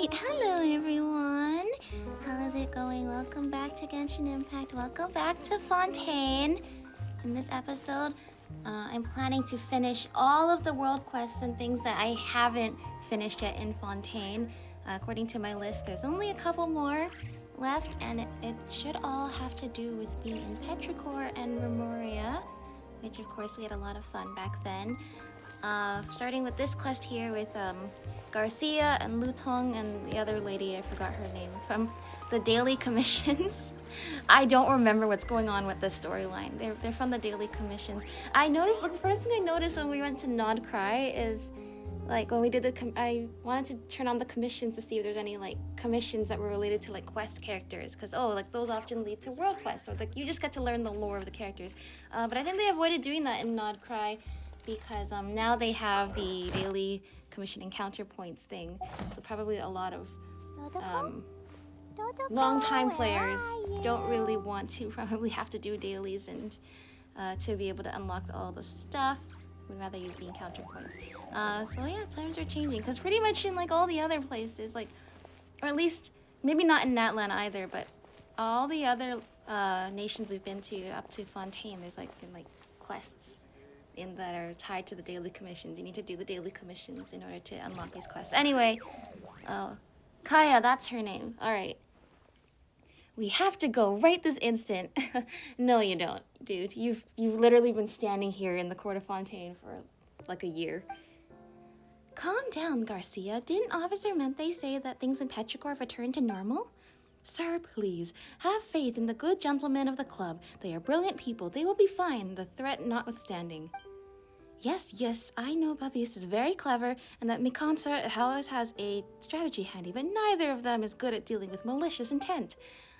Alright, hello everyone! How is it going? Welcome back to Genshin Impact. Welcome back to Fontaine. In this episode, I'm planning to finish all of the world quests and things that I haven't finished yet in Fontaine. According to my list, there's only a couple more left, and it should all have to do with being in Petrichor and Remoria, which of course we had a lot of fun back then. Starting with this quest here with Garcia and Lutong and the other lady, I forgot her name, from the daily commissions. I don't remember what's going on with the storyline. They're from the daily commissions. I noticed, like, the first thing I noticed when we went to Nod Cry is, like, when we did I wanted to turn on the commissions to see if there's any, like, commissions that were related to, like, quest characters. Because, like, those often lead to world quests. So, like, you just get to learn the lore of the characters. But I think they avoided doing that in Nod Cry because now they have the daily commission encounter points thing. So probably a lot of long-time players don't really want to probably have to do dailies and to be able to unlock all the stuff. We'd rather use the encounter points. So yeah, times are changing because pretty much in like all the other places, like, or at least maybe not in Natlan either, but all the other nations we've been to up to Fontaine, there's like been like quests in that are tied to the daily commissions. You need to do the daily commissions in order to unlock these quests. Anyway, Kaya, that's her name. All right. We have to go right this instant. No, you don't, dude. You've literally been standing here in the court of Fontaine for like a year. Calm down, Garcia. Didn't Officer Mente say that things in Petrichor have returned to normal? Sir, please, have faith in the good gentlemen of the club. They are brilliant people. They will be fine, the threat notwithstanding. Yes, I know Babis is very clever, and that Mikansa always has a strategy handy, but neither of them is good at dealing with malicious intent.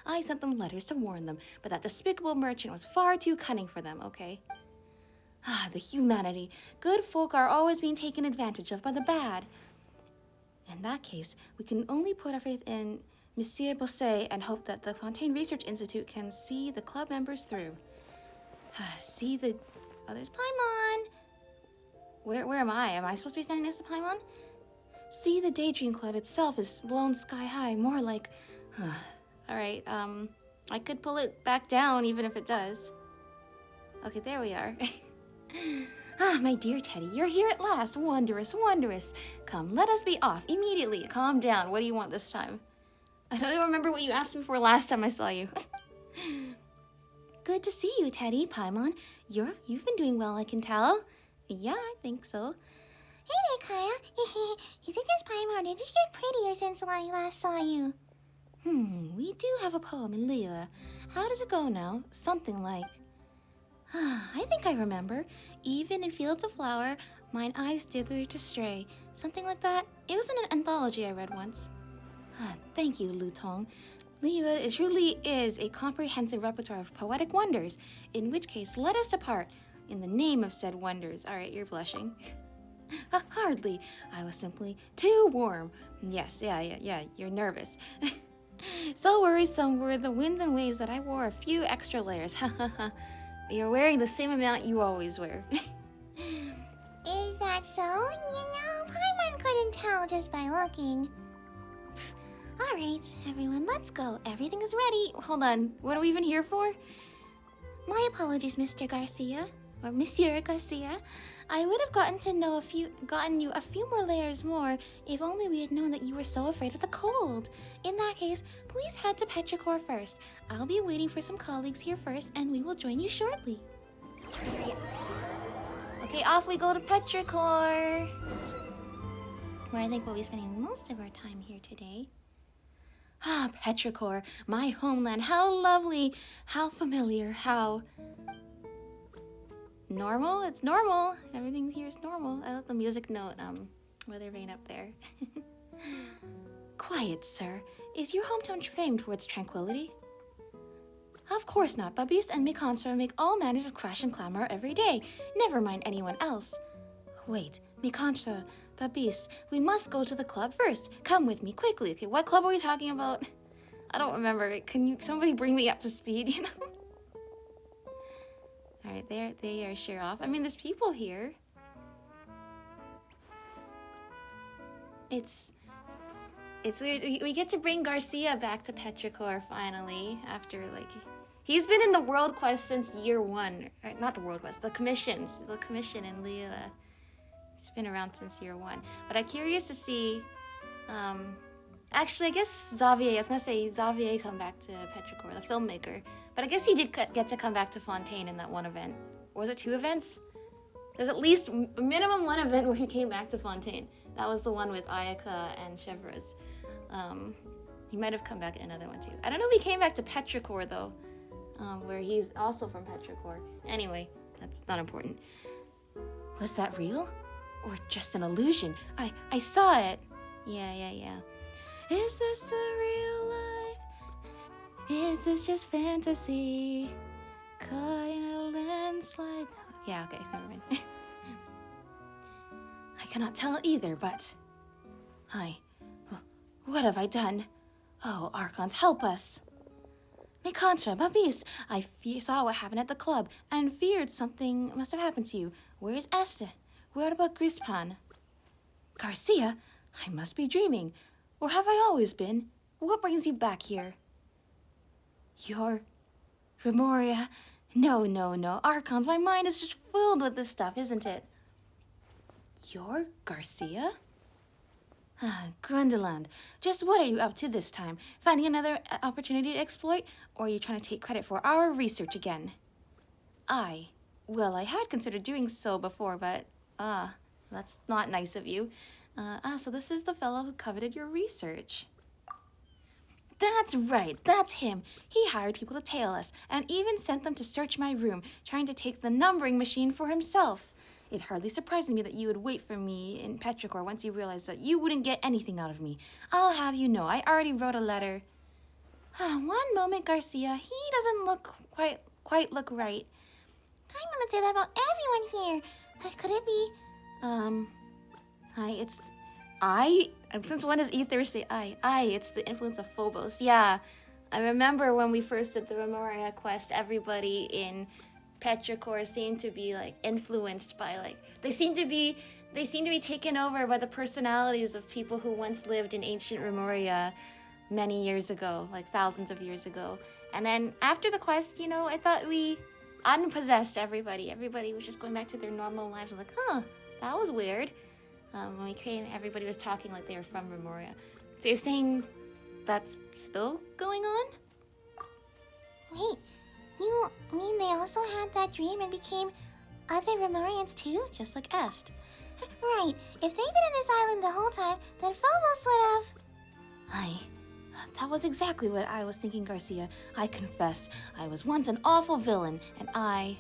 I sent them letters to warn them, but that despicable merchant was far too cunning for them, okay? The humanity. Good folk are always being taken advantage of by the bad. In that case, we can only put our faith in Monsieur Bosset and hope that the Fontaine Research Institute can see the club members through. Oh, there's Paimon! Where am I? Am I supposed to be standing next to Paimon? See, the Daydream Club itself is blown sky high, more like... Alright, I could pull it back down even if it does. Okay, there we are. My dear Teddy, you're here at last. Wondrous, wondrous. Come, let us be off immediately. Calm down. What do you want this time? I don't even remember what you asked me for last time I saw you. Good to see you, Teddy. Paimon, you've been doing well, I can tell. Yeah, I think so. Hey there, Kaya. Is it just Paimon, or did you get prettier since I last saw you? We do have a poem in Lira. How does it go now? Something like... I think I remember. Even in fields of flower, mine eyes dither to stray. Something like that. It was in an anthology I read once. Thank you, Lutong. Lira truly is a comprehensive repertoire of poetic wonders, in which case let us depart in the name of said wonders. Alright, you're blushing. Hardly. I was simply too warm. Yes, yeah, you're nervous. So worrisome were the winds and waves that I wore a few extra layers. You're wearing the same amount you always wear. Is that so? Paimon couldn't tell just by looking. Alright, everyone, let's go. Everything is ready. Hold on, what are we even here for? My apologies, Mr. Garcia. Or Monsieur Garcia. I would have gotten you a few more layers more if only we had known that you were so afraid of the cold. In that case, please head to Petrichor first. I'll be waiting for some colleagues here first, and we will join you shortly. Okay, off we go to Petrichor, where I think we'll be spending most of our time here today. Petrichor, my homeland. How lovely, how familiar, how... normal? It's normal. Everything here is normal. I like the music note, Weather Vane up there. Quiet, sir. Is your hometown famed for its tranquility? Of course not. Babis and Mikansa make all manners of crash and clamor every day. Never mind anyone else. Wait, Mikansa, Babis, we must go to the club first. Come with me, quickly. Okay, what club are we talking about? I don't remember. Can somebody bring me up to speed, you know? Alright, they are sure off. I mean, there's people here. It's It's weird. We get to bring Garcia back to Petrichor finally after like he's been in the World Quest since year 1. Not the World Quest, the commissions. The commission in Liyue. It's been around since year 1. But I'm curious to see. Actually, I guess Xavier. I was gonna say Xavier come back to Petrichor, the filmmaker. But I guess he did get to come back to Fontaine in that one event. Or was it 2 events? There's at least a minimum 1 event where he came back to Fontaine. That was the one with Ayaka and Chevreuse. He might have come back in another one too. I don't know if he came back to Petrichor though, where he's also from Petrichor. Anyway, that's not important. Was that real? Or just an illusion? I saw it. Yeah. Is this the real life? Is this just fantasy? Caught in a landslide. Yeah, okay, never mind. I cannot tell either, but... What have I done? Oh, Archons, help us. Mais contre, Babis, I saw what happened at the club and feared something must have happened to you. Where is Esther? What about Grispan? Garcia? I must be dreaming. Or have I always been? What brings you back here? Your... Remoria? No. Archons, my mind is just filled with this stuff, isn't it? You're Garcia? Grundeland, just what are you up to this time? Finding another opportunity to exploit? Or are you trying to take credit for our research again? Well, I had considered doing so before, but, that's not nice of you. So this is the fellow who coveted your research. That's right, that's him. He hired people to tail us, and even sent them to search my room, trying to take the numbering machine for himself. It hardly surprises me that you would wait for me in Petrichor once you realized that you wouldn't get anything out of me. I'll have you know, I already wrote a letter. One moment, Garcia. He doesn't look quite look right. I'm gonna say that about everyone here. Could it be? It's I. Since when does Ether say I? It's the influence of Phobos. Yeah, I remember when we first did the Remoria quest. Everybody in Petrichor seemed to be like influenced by like they seem to be taken over by the personalities of people who once lived in ancient Remoria many years ago, like thousands of years ago. And then after the quest, I thought we unpossessed everybody. Everybody was just going back to their normal lives. I was like, that was weird. When we came, everybody was talking like they were from Remoria. So you're saying that's still going on? Wait, you mean they also had that dream and became other Remorians too? Just like Est. Right, if they've been on this island the whole time, then Phobos would have... That was exactly what I was thinking, Garcia. I confess, I was once an awful villain, and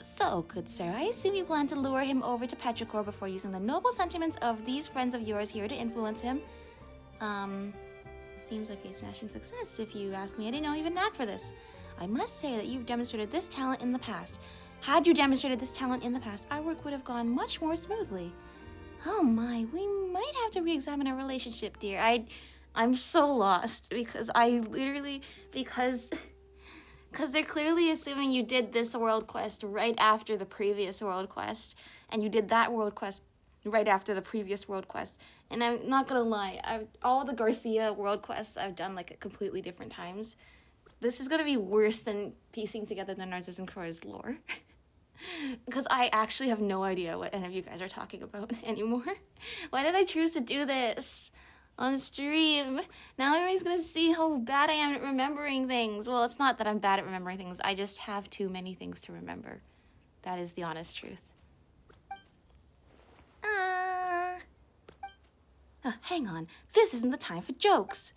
So, good sir, I assume you plan to lure him over to Petrichor before using the noble sentiments of these friends of yours here to influence him. Seems like a smashing success, if you ask me. I didn't know you even knack for this. I must say that you've demonstrated this talent in the past. Had you demonstrated this talent in the past, our work would have gone much more smoothly. Oh my, we might have to re-examine our relationship, dear. I'm so lost, because because they're clearly assuming you did this world quest right after the previous world quest, and you did that world quest right after the previous world quest. And I'm not gonna lie, all the Garcia world quests I've done like at completely different times. This is gonna be worse than piecing together the Narcissus and Croy's lore. Because I actually have no idea what any of you guys are talking about anymore. Why did I choose to do this on stream? Now everybody's gonna see how bad I am at remembering things. Well, it's not that I'm bad at remembering things. I just have too many things to remember. That is the honest truth. Hang on. This isn't the time for jokes.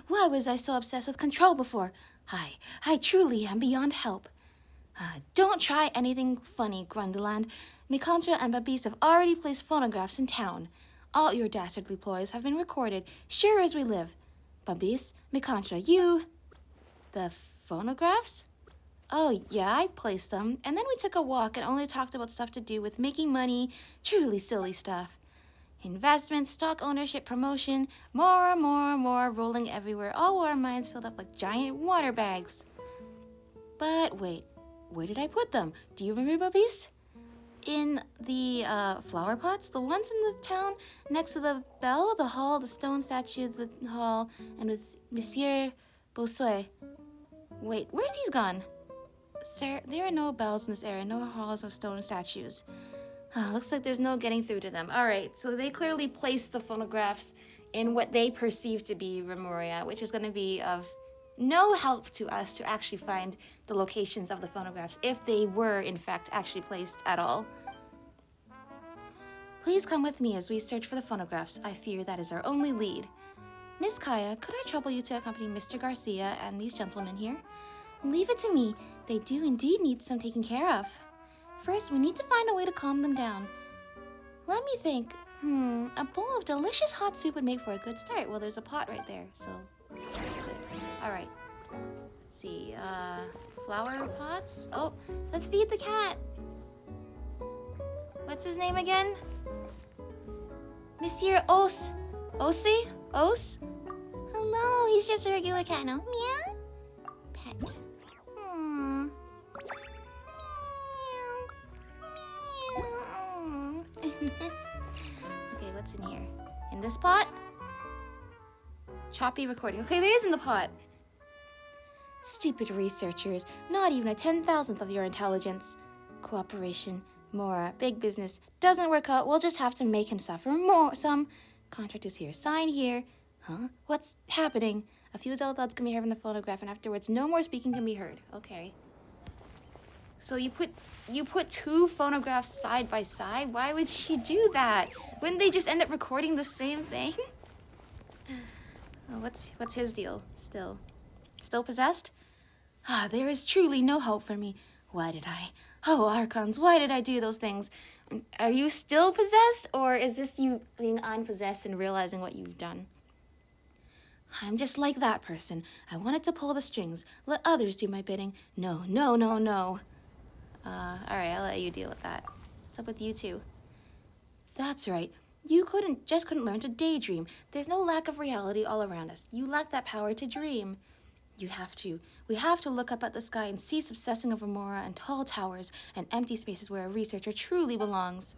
Why was I so obsessed with control before? I truly am beyond help. Don't try anything funny, Grundeland. Mikantra and Babis have already placed phonographs in town. All your dastardly ploys have been recorded, sure as we live. Babis, Mikantra, you... The phonographs? Oh, yeah, I placed them. And then we took a walk and only talked about stuff to do with making money, truly silly stuff. Investment, stock ownership, promotion, more rolling everywhere, all with our minds filled up like giant water bags. But wait, where did I put them? Do you remember, Babis? in the flower pots, the ones in the town next to the bell, the hall, the stone statue, the hall, and with Monsieur Bossuet. Wait, where's he gone? Sir, there are no bells in this area, no halls or stone statues. Looks like there's no getting through to them. All right, so they clearly placed the phonographs in what they perceive to be Remoria, which is going to be of no help to us to actually find the locations of the phonographs, if they were, in fact, actually placed at all. Please come with me as we search for the phonographs. I fear that is our only lead. Miss Kaya, could I trouble you to accompany Mr. Garcia and these gentlemen here? Leave it to me. They do indeed need some taking care of. First, we need to find a way to calm them down. Let me think. A bowl of delicious hot soup would make for a good start. Well, there's a pot right there, so that's good. All right. Let's see. Flower pots. Oh, let's feed the cat. What's his name again? Monsieur Os. Osi? Os? Hello, he's just a regular cat now. Meow. Pet. Aww. Meow. Okay, what's in here? In this pot? Choppy recording. Okay, there is in the pot. Stupid researchers. Not even a 10,000th of your intelligence. Cooperation. Mora. Big business. Doesn't work out. We'll just have to make him suffer more. Some contract is here. Sign here. Huh? What's happening? A few dull thuds can be heard from the phonograph, and afterwards no more speaking can be heard. Okay. So you put two phonographs side by side? Why would she do that? Wouldn't they just end up recording the same thing? Oh, what's his deal? Still possessed? There is truly no hope for me. Oh, Archons, why did I do those things? Are you still possessed, or is this you being unpossessed and realizing what you've done? I'm just like that person. I wanted to pull the strings, let others do my bidding. No. All right, I'll let you deal with that. What's up with you two? That's right. You couldn't learn to daydream. There's no lack of reality all around us. You lack that power to dream. We have to look up at the sky and cease obsessing over Mora and tall towers and empty spaces where a researcher truly belongs.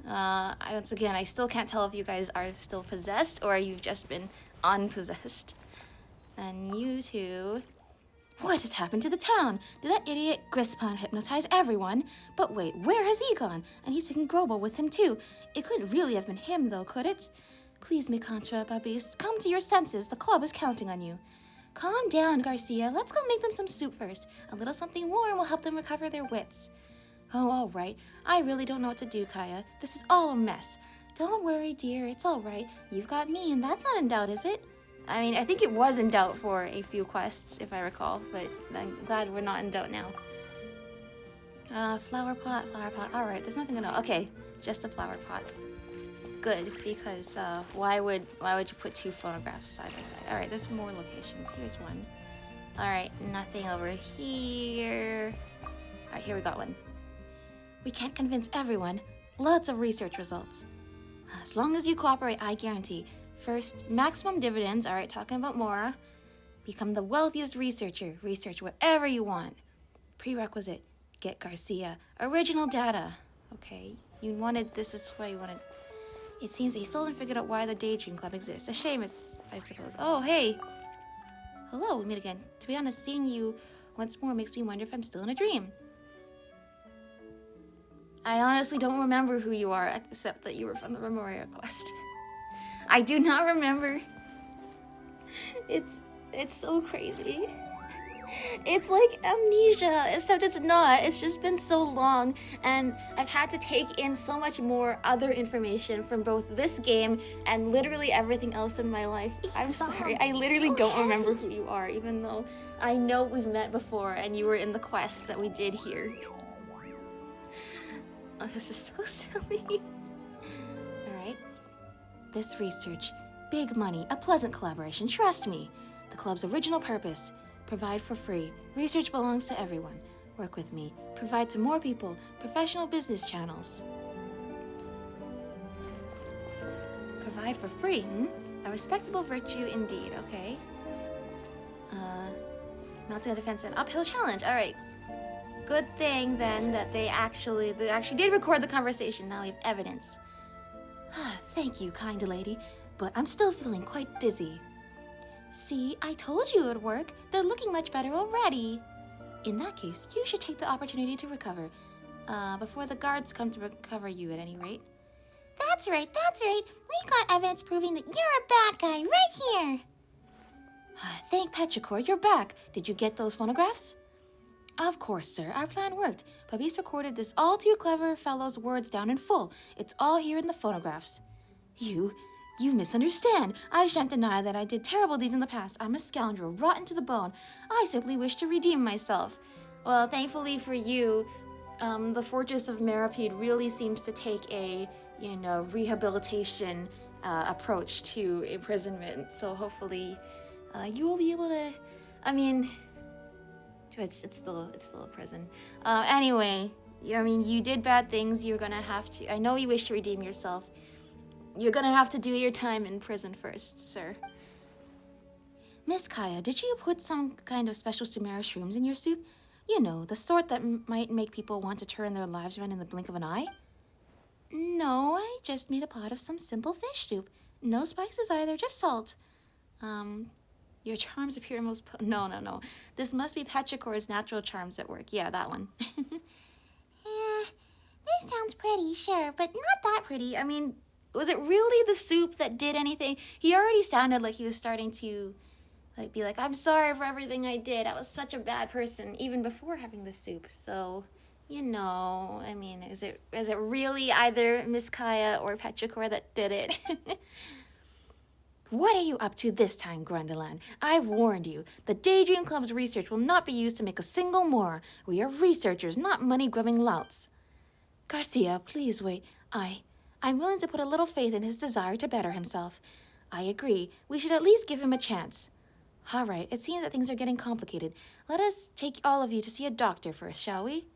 Once again, I still can't tell if you guys are still possessed or you've just been unpossessed. And you two... What has happened to the town? Did that idiot Grispan hypnotize everyone? But wait, where has he gone? And he's taking Grobel with him too. It couldn't really have been him though, could it? Please, mi contra, Babis, come to your senses. The club is counting on you. Calm down, Garcia. Let's go make them some soup first. A little something warm will help them recover their wits. Oh, all right. I really don't know what to do, Kaya. This is all a mess. Don't worry, dear. It's all right. You've got me, and that's not in doubt, is it? I mean, I think it was in doubt for a few quests, if I recall, but I'm glad we're not in doubt now. Flower pot. All right, there's nothing to know. Okay, just a flower pot. Good, because why would you put two phonographs side by side? All right, there's more locations. Here's one. All right, nothing over here. All right, here we got one. We can't convince everyone. Lots of research results. As long as you cooperate, I guarantee. First, maximum dividends. All right, talking about Mora. Become the wealthiest researcher. Research whatever you want. Prerequisite, get Garcia. Original data. Okay, you wanted, this is what you wanted. It seems they still haven't figured out why the Daydream Club exists. A shame, I suppose. Oh, hey. Hello, we meet again. To be honest, seeing you once more makes me wonder if I'm still in a dream. I honestly don't remember who you are, except that you were from the Remoria quest. I do not remember. It's so crazy. It's like amnesia, except it's not. It's just been so long, and I've had to take in so much more other information from both this game and literally everything else in my life. I'm sorry, I literally don't remember who you are, even though I know we've met before and you were in the quest that we did here. Oh, this is so silly. Alright. This research, big money, a pleasant collaboration, trust me. The club's original purpose, provide for free. Research belongs to everyone. Work with me. Provide to more people. Professional business channels. Provide for free, A respectable virtue indeed, okay. Mounting a defense and uphill challenge, alright. Good thing then that they actually did record the conversation. Now we have evidence. Thank you, kind lady, but I'm still feeling quite dizzy. See, I told you it would work. They're looking much better already. In that case, you should take the opportunity to recover. Before the guards come to recover you at any rate. That's right. We got evidence proving that you're a bad guy right here. Thank Petrichor, you're back. Did you get those phonographs? Of course, sir. Our plan worked. Babis recorded this all too clever fellow's words down in full. It's all here in the phonographs. You misunderstand. I shan't deny that I did terrible deeds in the past. I'm a scoundrel, rotten to the bone. I simply wish to redeem myself. Well, thankfully for you, the Fortress of Meripede really seems to take a, rehabilitation approach to imprisonment. So hopefully, you will be able to. I mean, it's still a prison. Anyway, you did bad things. You're gonna have to. I know you wish to redeem yourself. You're gonna have to do your time in prison first, sir. Miss Kaya, did you put some kind of special Sumeru shrooms in your soup? The sort that might make people want to turn their lives around in the blink of an eye? No, I just made a pot of some simple fish soup. No spices either, just salt. Your charms appear most... No. This must be Petrichor's natural charms at work. Yeah, that one. This sounds pretty, sure, but not that pretty. Was it really the soup that did anything? He already sounded like he was starting to be like, I'm sorry for everything I did. I was such a bad person, even before having the soup. So, is it really either Miss Kaya or Petrichor that did it? What are you up to this time, Grundalan? I've warned you. The Daydream Club's research will not be used to make a single more. We are researchers, not money-grubbing louts. Garcia, please wait. I'm willing to put a little faith in his desire to better himself. I agree. We should at least give him a chance. All right, it seems that things are getting complicated. Let us take all of you to see a doctor first, shall we?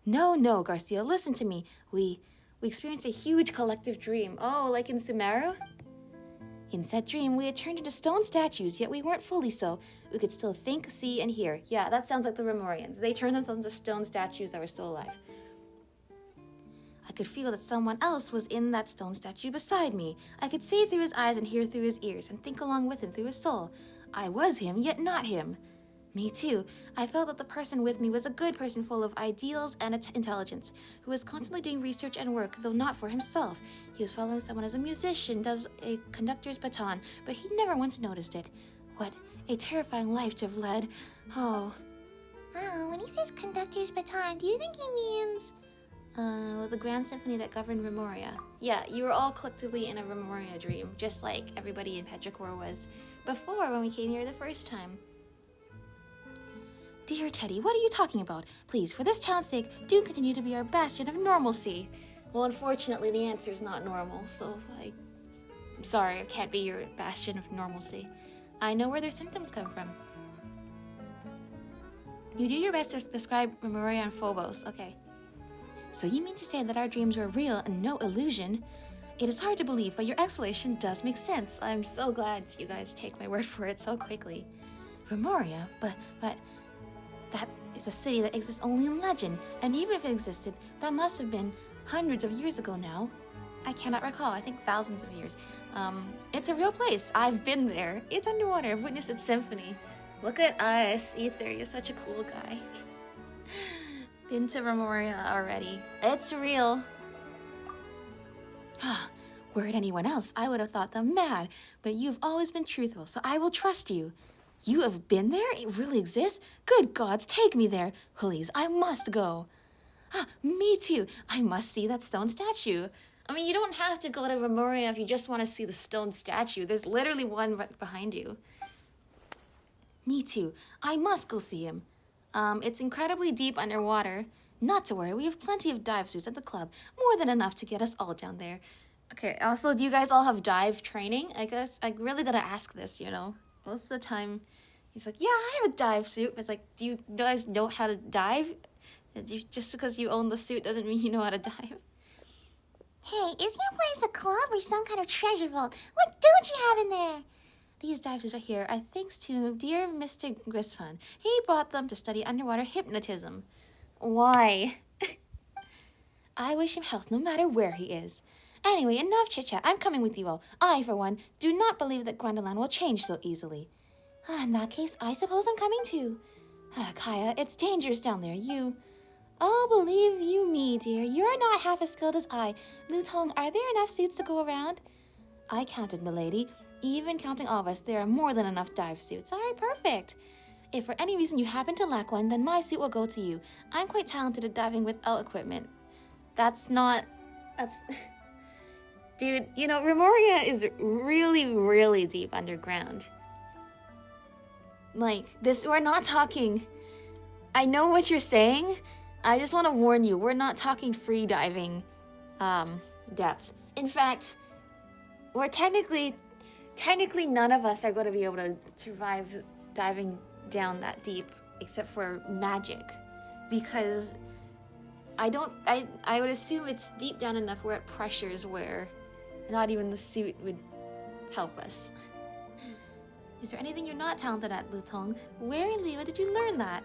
No, Garcia, listen to me. We experienced a huge collective dream. Oh, like in Sumeru? In said dream, we had turned into stone statues, yet we weren't fully so. We could still think, see, and hear. Yeah, that sounds like the Remorians. They turned themselves into stone statues that were still alive. I could feel that someone else was in that stone statue beside me. I could see through his eyes and hear through his ears, and think along with him through his soul. I was him, yet not him. Me too. I felt that the person with me was a good person full of ideals and intelligence, who was constantly doing research and work, though not for himself. He was following someone as a musician does a conductor's baton, but he never once noticed it. What a terrifying life to have led. Oh, when he says conductor's baton, do you think he means... the Grand Symphony that governed Remoria. Yeah, you were all collectively in a Remoria dream, just like everybody in Petrichor was before when we came here the first time. Dear Teddy, what are you talking about? Please, for this town's sake, do continue to be our bastion of normalcy. Well, unfortunately, the answer is not normal, so I'm sorry, I can't be your bastion of normalcy. I know where their symptoms come from. You do your best to describe Remoria and Phobos, okay. So you mean to say that our dreams were real and no illusion? It is hard to believe, but your explanation does make sense. I'm so glad you guys take my word for it so quickly. Remoria? But that is a city that exists only in legend, and even if it existed, that must have been hundreds of years ago now. I cannot recall, I think thousands of years. It's a real place. I've been there. It's underwater. I've witnessed its symphony. Look at us, Ether. You're such a cool guy. Been to Remoria already. It's real. Were it anyone else, I would have thought them mad, but you've always been truthful, so I will trust you. You have been there? It really exists? Good gods, take me there. Please, I must go. Me too. I must see that stone statue. You don't have to go to Remoria if you just want to see the stone statue. There's literally one right behind you. Me too. I must go see him. It's incredibly deep underwater. Not to worry, we have plenty of dive suits at the club. More than enough to get us all down there. Okay, also, do you guys all have dive training? I guess I really gotta ask this, Most of the time, he's like, yeah, I have a dive suit. It's like, do you guys know how to dive? Just because you own the suit doesn't mean you know how to dive. Hey, is your place a club or some kind of treasure vault? What don't you have in there? These dive suits are here, thanks to dear Mr. Grisfan. He bought them to study underwater hypnotism. Why? I wish him health no matter where he is. Anyway, enough chit-chat. I'm coming with you all. I, for one, do not believe that Gwendoline will change so easily. In that case, I suppose I'm coming too. Kaya, it's dangerous down there. Oh, believe you me, dear. You're not half as skilled as I. Lutong, are there enough suits to go around? I counted, milady. Even counting all of us, there are more than enough dive suits. All right, perfect. If for any reason you happen to lack one, then my suit will go to you. I'm quite talented at diving without equipment. That's... Dude, you know, Remoria is really, really deep underground. Like, this, we're not talking... I know what you're saying. I just want to warn you, we're not talking free diving depth. In fact, we're technically none of us are going to be able to survive diving down that deep except for magic, because I would assume it's deep down enough where it pressures where not even the suit would help us. Is there anything you're not talented at, Lutong? Where in Liyue did you learn that?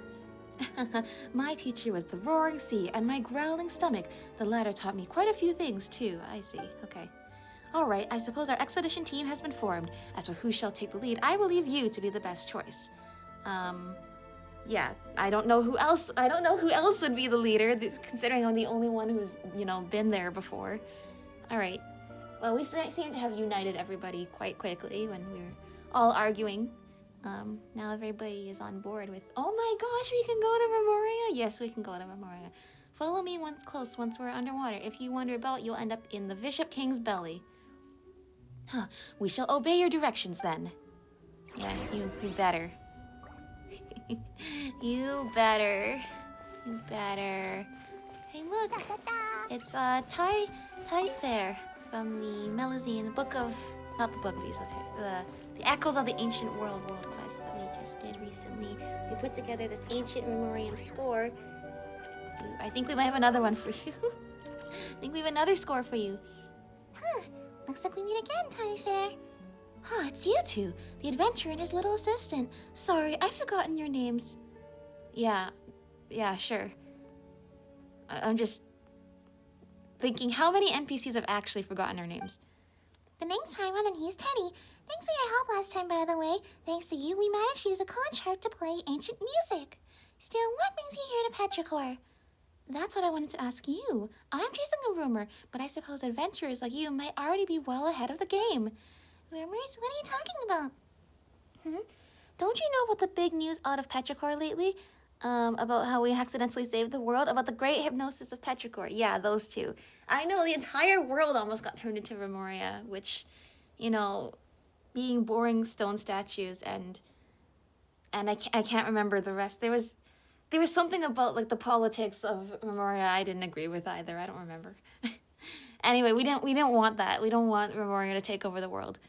My teacher was the roaring sea and my growling stomach. The latter taught me quite a few things too. I see. Okay. Alright, I suppose our expedition team has been formed. As for who shall take the lead, I believe you to be the best choice. Yeah, I don't know who else would be the leader, considering I'm the only one who's, been there before. Alright. Well, we seem to have united everybody quite quickly when we were all arguing. Now everybody is on board with, oh my gosh, we can go to Memoria? Yes, we can go to Memoria. Follow me once we're underwater. If you wander about, you'll end up in the Bishop King's belly. We shall obey your directions then. Yeah, you better. You better. Hey, look. It's Thai Fair from the Melusine, not the Book of Esoteric, the Echoes of the Ancient World quest that we just did recently. We put together this ancient Memorial score. I think we might have another one for you. I think we have another score for you. Looks like we meet again, Thai Fair. It's you two, the adventurer and his little assistant. Sorry, I've forgotten your names. Yeah, sure. I'm just thinking, how many NPCs have actually forgotten our names? The name's Paimon and he's Teddy. Thanks for your help last time, by the way. Thanks to you, we managed to use a contract to play ancient music. Still, what brings you here to Petrichor? That's what I wanted to ask you. I'm chasing a rumor, but I suppose adventurers like you might already be well ahead of the game. Rumors? What are you talking about? Don't you know about the big news out of Petrichor lately? About how we accidentally saved the world? About the great hypnosis of Petrichor? Yeah, those two. I know, the entire world almost got turned into Remoria, which, being boring stone statues and I can't remember the rest. There was something about, like, the politics of Remoria I didn't agree with either. I don't remember. Anyway, we didn't want that. We don't want Remoria to take over the world.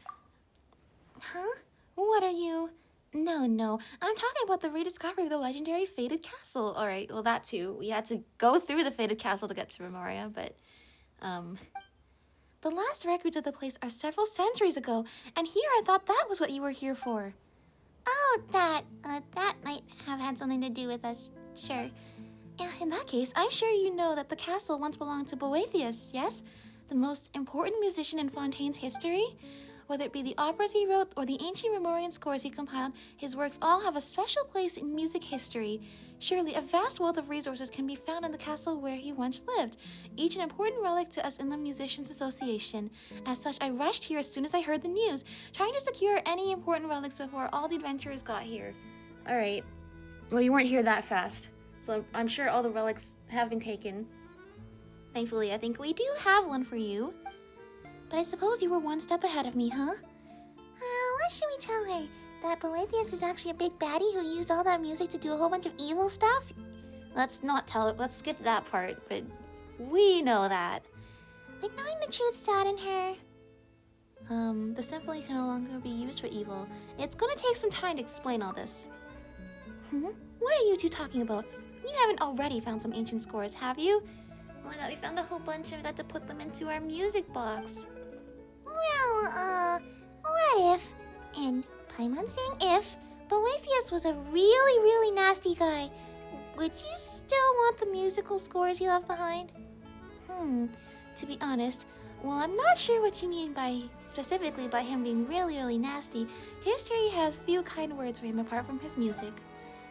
Huh? What are you... No. I'm talking about the rediscovery of the legendary Fated Castle. Alright, well, that too. We had to go through the Fated Castle to get to Remoria, but... The last records of the place are several centuries ago, and here I thought that was what you were here for. Oh, that might have had something to do with us, sure. In that case, I'm sure you know that the castle once belonged to Boethius, yes? The most important musician in Fontaine's history? Whether it be the operas he wrote or the ancient Memorian scores he compiled, his works all have a special place in music history. Surely a vast wealth of resources can be found in the castle where he once lived, each an important relic to us in the Musicians Association. As such, I rushed here as soon as I heard the news, trying to secure any important relics before all the adventurers got here. Alright. Well, you weren't here that fast, so I'm sure all the relics have been taken. Thankfully, I think we do have one for you. But I suppose you were one step ahead of me, huh? What should we tell her? That Boethius is actually a big baddie who used all that music to do a whole bunch of evil stuff? Let's not tell it. Let's skip that part, but we know that. But knowing the truth saddened her. The symphony can no longer be used for evil. It's gonna take some time to explain all this. What are you two talking about? You haven't already found some ancient scores, have you? Well, I thought we found a whole bunch and we got to put them into our music box. Well, what if, and Paimon's saying if, Boethius was a really, really nasty guy. Would you still want the musical scores he left behind? To be honest, well, I'm not sure what you mean by specifically by him being really, really nasty. History has few kind words for him apart from his music.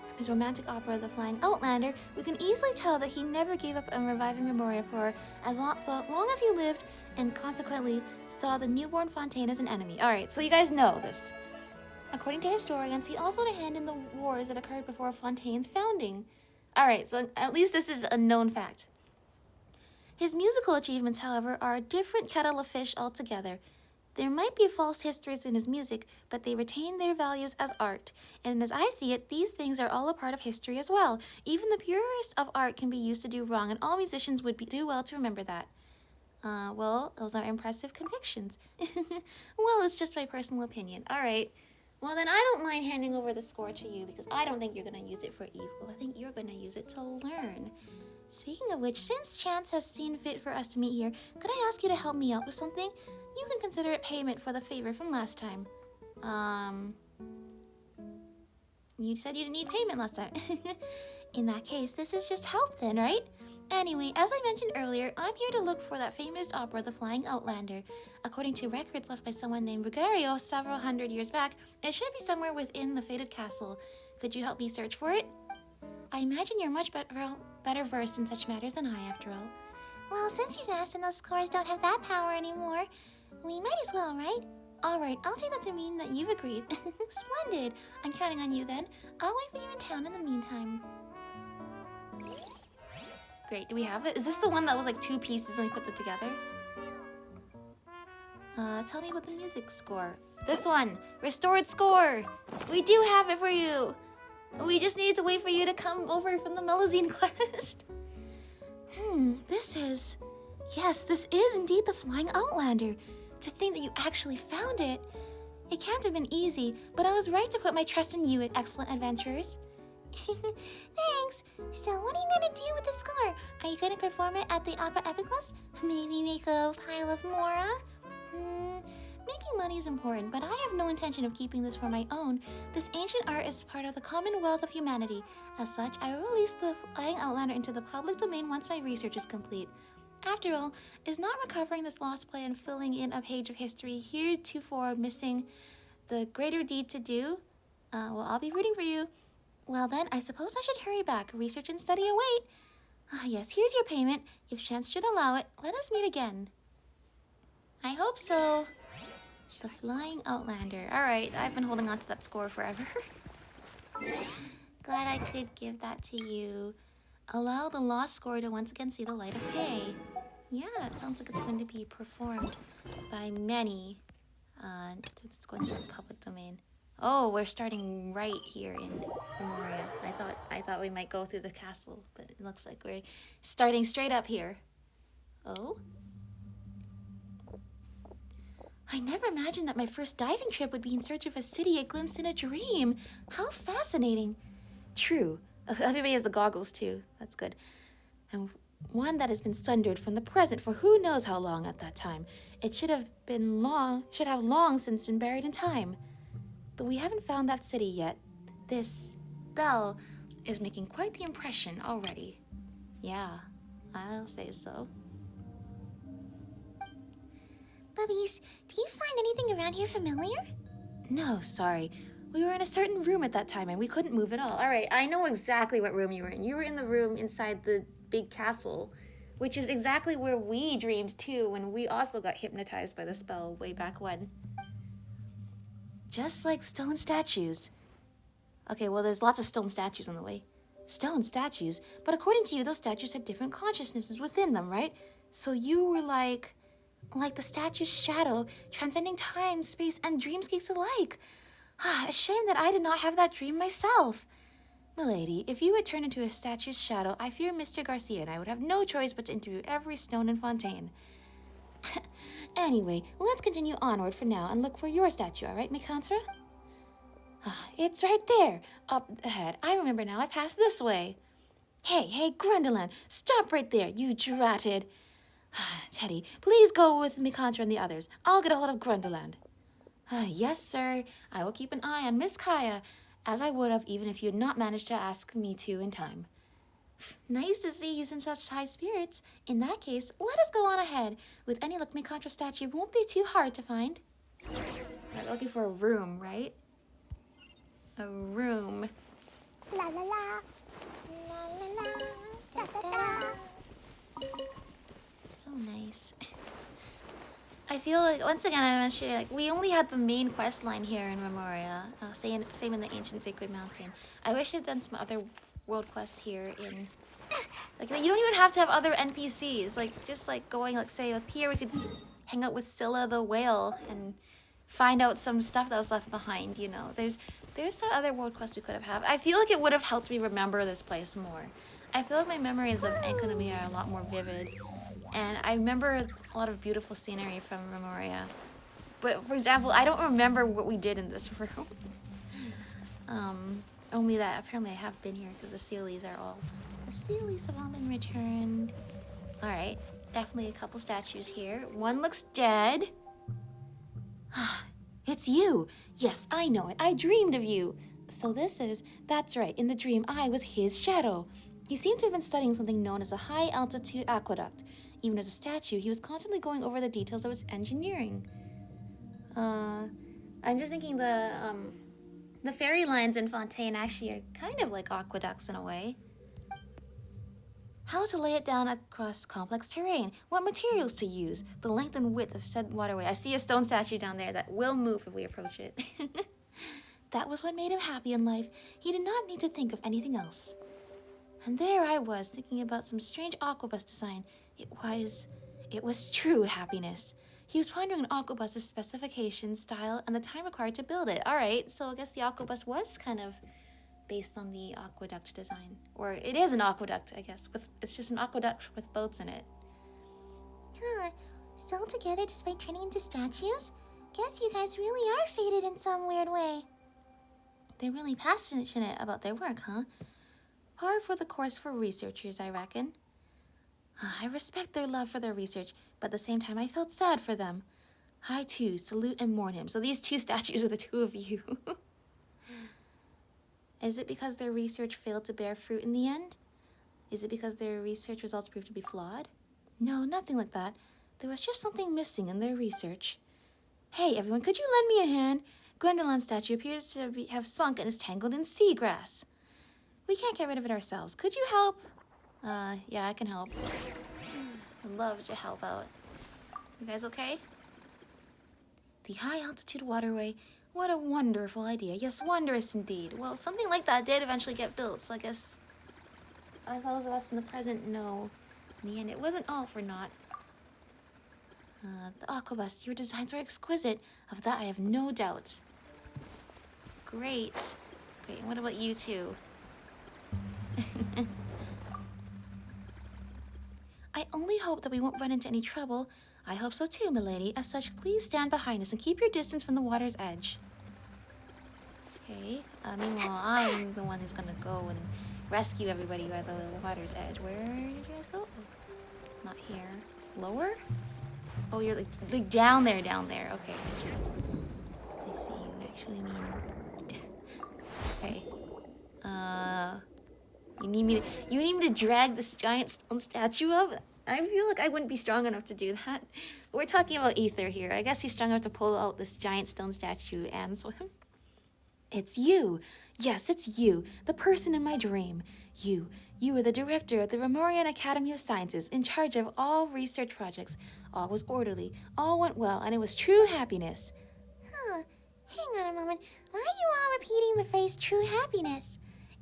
From his romantic opera, The Flying Outlander, we can easily tell that he never gave up on reviving Memoria for so long as he lived, and consequently saw the newborn Fontaine as an enemy. Alright, so you guys know this. According to historians, he also had a hand in the wars that occurred before Fontaine's founding. Alright, so at least this is a known fact. His musical achievements, however, are a different kettle of fish altogether. There might be false histories in his music, but they retain their values as art. And as I see it, these things are all a part of history as well. Even the purest of art can be used to do wrong, and all musicians would do well to remember that. Well, those are impressive convictions. Well, it's just my personal opinion. All right. Well, then I don't mind handing over the score to you, because I don't think you're going to use it for evil. I think you're going to use it to learn. Speaking of which, since Chance has seen fit for us to meet here, could I ask you to help me out with something? You can consider it payment for the favor from last time. You said you didn't need payment last time. In that case, this is just help then, right? Anyway, as I mentioned earlier, I'm here to look for that famous opera, The Flying Outlander. According to records left by someone named Ruggiero several hundred years back, it should be somewhere within the fated castle. Could you help me search for it? I imagine you're much better versed in such matters than I, after all. Well, since she's asked and those scores don't have that power anymore, we might as well, right? Alright, I'll take that to mean that you've agreed. Splendid! I'm counting on you then. I'll wait for you in town in the meantime. Great, do we have it? Is this the one that was like 2 pieces and we put them together? Tell me about the music score. This one! Restored score! We do have it for you! We just need to wait for you to come over from the Melazine quest. Yes, this is indeed the Flying Outlander. To think that you actually found it. It can't have been easy, but I was right to put my trust in you, excellent adventurers. Thanks. So what are you gonna do with the score? Are you gonna perform it at the Opera Epiclus? Maybe make a pile of Mora? Making money is important, but I have no intention of keeping this for my own. This ancient art is part of the commonwealth of humanity. As such, I will release the Flying Outlander into the public domain once my research is complete. After all, is not recovering this lost play and filling in a page of history heretofore missing the greater deed to do? Well, I'll be rooting for you. Well then, I suppose I should hurry back. Research and study await. Yes, here's your payment. If chance should allow it, let us meet again. I hope so. The Flying Outlander. Alright, I've been holding on to that score forever. Glad I could give that to you. Allow the lost score to once again see the light of day. Yeah, it sounds like it's going to be performed by many. Since it's going into the public domain. Oh, we're starting right here in Memoria. I thought we might go through the castle, but it looks like we're starting straight up here. Oh? I never imagined that my first diving trip would be in search of a city I glimpsed in a dream. How fascinating. True. Everybody has the goggles too. That's good. And one that has been sundered from the present for who knows how long at that time. It should have long since been buried in time. Though we haven't found that city yet, this bell is making quite the impression already. Yeah, I'll say so. Bubbies, do you find anything around here familiar? No, sorry. We were in a certain room at that time and we couldn't move at all. All right, I know exactly what room you were in. You were in the room inside the big castle, which is exactly where we dreamed too when we also got hypnotized by the spell way back when. Just like stone statues. Okay, well, there's lots of stone statues on the way. Stone statues? But according to you, those statues had different consciousnesses within them, right? So you were like the statue's shadow, transcending time, space, and dreamscapes alike. A shame that I did not have that dream myself. Milady, if you would turn into a statue's shadow, I fear Mr. Garcia and I would have no choice but to interview every stone in Fontaine. Anyway, let's continue onward for now and look for your statue, all right, Mikantra? It's right there, up ahead. I remember now, I passed this way. Hey, Grundaland, stop right there, you dratted. Teddy, please go with Mikantra and the others. I'll get a hold of Grundaland. Yes, sir. I will keep an eye on Miss Kaya, as I would have even if you had not managed to ask me to in time. Nice to see he's in such high spirits. In that case, let us go on ahead. With any luck, my contra statue won't be too hard to find. We're looking for a room, right? A room. La la la. La la la. Da da da. So nice. I feel like, once again, I mentioned, like, we only had the main quest line here in Memoria. Same in the Ancient Sacred Mountain. I wish they'd done some other world quests here in... Like, you don't even have to have other NPCs. Like, just, like, going, like, say, like, here we could hang out with Scylla the whale and find out some stuff that was left behind, you know. There's some other world quests we could have had. I feel like it would have helped me remember this place more. I feel like my memories of Enkanomiya are a lot more vivid. And I remember a lot of beautiful scenery from Memoria. But, for example, I don't remember what we did in this room. Only that apparently I have been here because the Sealies have all been returned. Alright, definitely a couple statues here. One looks dead. It's you! Yes, I know it. I dreamed of you. So that's right, in the dream I was his shadow. He seemed to have been studying something known as a high-altitude aqueduct. Even as a statue, he was constantly going over the details of its engineering. I'm just thinking the fairy lines in Fontaine actually are kind of like aqueducts in a way. How to lay it down across complex terrain, what materials to use, the length and width of said waterway. I see a stone statue down there that will move if we approach it. That was what made him happy in life. He did not need to think of anything else. And there I was, thinking about some strange aquabus design. It was true happiness. He was pondering an aquabus's specifications, style, and the time required to build it. Alright, so I guess the aquabus was kind of based on the aqueduct design. Or it is an aqueduct, I guess. It's just an aqueduct with boats in it. Huh. Still together despite turning into statues? Guess you guys really are fated in some weird way. They're really passionate about their work, huh? Par for the course for researchers, I reckon. I respect their love for their research, but at the same time I felt sad for them. I too salute and mourn him. So these two statues are the two of you. Is it because their research failed to bear fruit in the end? Is it because their research results proved to be flawed? No, nothing like that. There was just something missing in their research. Hey, everyone, could you lend me a hand? Gwendolyn's statue appears to have sunk and is tangled in seagrass. We can't get rid of it ourselves. Could you help? Yeah, I can help. I'd love to help out. You guys okay? The high-altitude waterway. What a wonderful idea. Yes, wondrous indeed. Well, something like that did eventually get built, so I guess those of us in the present know. In the end, it wasn't all for naught. The aquabus, your designs are exquisite. Of that, I have no doubt. Great. Great, and what about you two? I only hope that we won't run into any trouble. I hope so too, milady. As such, please stand behind us and keep your distance from the water's edge. Okay. Meanwhile, I'm the one who's gonna go and rescue everybody by the water's edge. Where did you guys go? Oh, not here. Lower? Oh, you're like down there. Okay, I see. You actually mean... Okay. You need me to drag this giant stone statue up? I feel like I wouldn't be strong enough to do that. But we're talking about Ether here. I guess he's strong enough to pull out this giant stone statue and swim. It's you. Yes, it's you. The person in my dream. You were the director of the Remorian Academy of Sciences, in charge of all research projects. All was orderly, all went well, and it was true happiness. Huh. Hang on a moment. Why are you all repeating the phrase true happiness?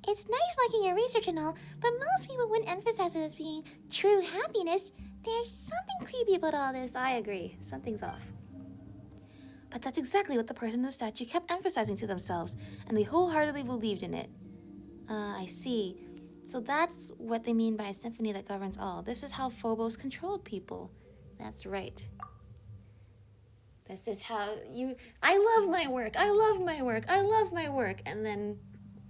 It's nice liking your research and all, but most people wouldn't emphasize it as being true happiness. There's something creepy about all this. I agree. Something's off. But that's exactly what the person in the statue kept emphasizing to themselves, and they wholeheartedly believed in it. I see. So that's what they mean by a symphony that governs all. This is how Phobos controlled people. That's right. This is how I love my work. And then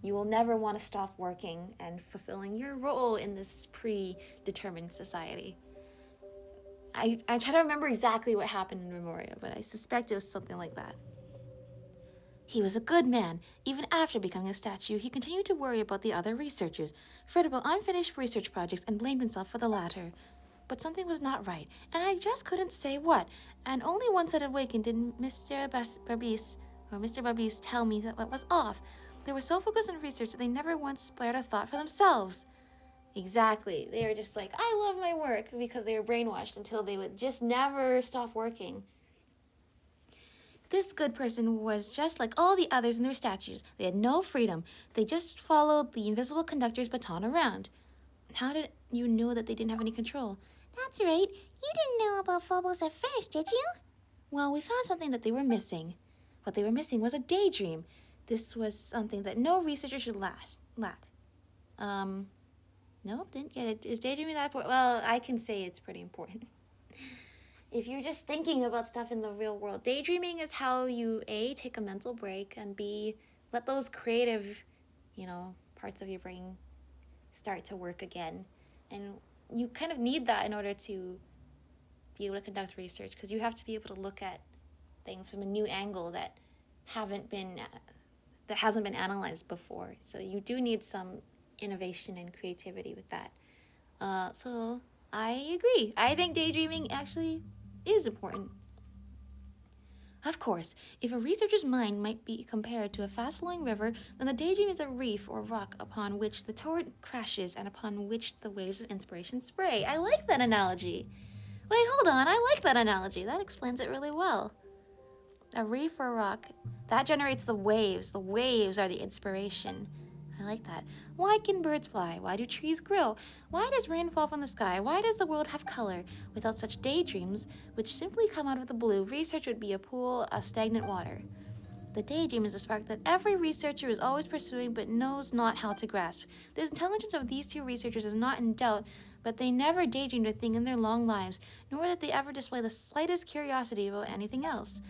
you will never want to stop working and fulfilling your role in this predetermined society. I try to remember exactly what happened in Memoria, but I suspect it was something like that. He was a good man. Even after becoming a statue, he continued to worry about the other researchers, fret about unfinished research projects, and blamed himself for the latter. But something was not right, and I just couldn't say what. And only once I'd awakened did Mr. Barbice tell me that what was off. They were so focused on research that they never once spared a thought for themselves. Exactly. They were just like, I love my work, because they were brainwashed until they would just never stop working. This good person was just like all the others in their statues. They had no freedom. They just followed the invisible conductor's baton around. How did you know that they didn't have any control? That's right. You didn't know about Phobos at first, did you? Well, we found something that they were missing. What they were missing was a daydream. This was something that no researcher should lack. Nope, didn't get it. Is daydreaming that important? Well, I can say it's pretty important. If you're just thinking about stuff in the real world, daydreaming is how you, A, take a mental break, and B, let those creative, parts of your brain start to work again. And you kind of need that in order to be able to conduct research, because you have to be able to look at things from a new angle that hasn't been analyzed before. So you do need some innovation and creativity with that. So I agree. I think daydreaming actually is important. Of course, if a researcher's mind might be compared to a fast-flowing river, then the daydream is a reef or rock upon which the torrent crashes and upon which the waves of inspiration spray. I like that analogy. Wait, hold on. I like that analogy. That explains it really well. A reef or rock, that generates the waves. The waves are the inspiration. I like that. Why can birds fly? Why do trees grow? Why does rain fall from the sky? Why does the world have color? Without such daydreams, which simply come out of the blue, research would be a pool of stagnant water. The daydream is a spark that every researcher is always pursuing but knows not how to grasp. The intelligence of these two researchers is not in doubt, but they never daydreamed a thing in their long lives, nor did they ever display the slightest curiosity about anything else.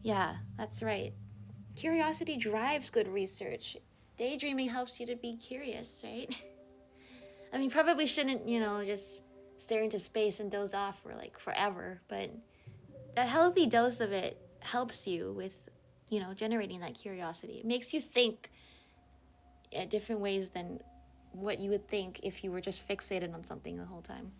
Yeah, that's right. Curiosity drives good research. Daydreaming helps you to be curious, right? I mean, probably shouldn't, just stare into space and doze off for forever, but a healthy dose of it helps you with, generating that curiosity. It makes you think in different ways than what you would think if you were just fixated on something the whole time.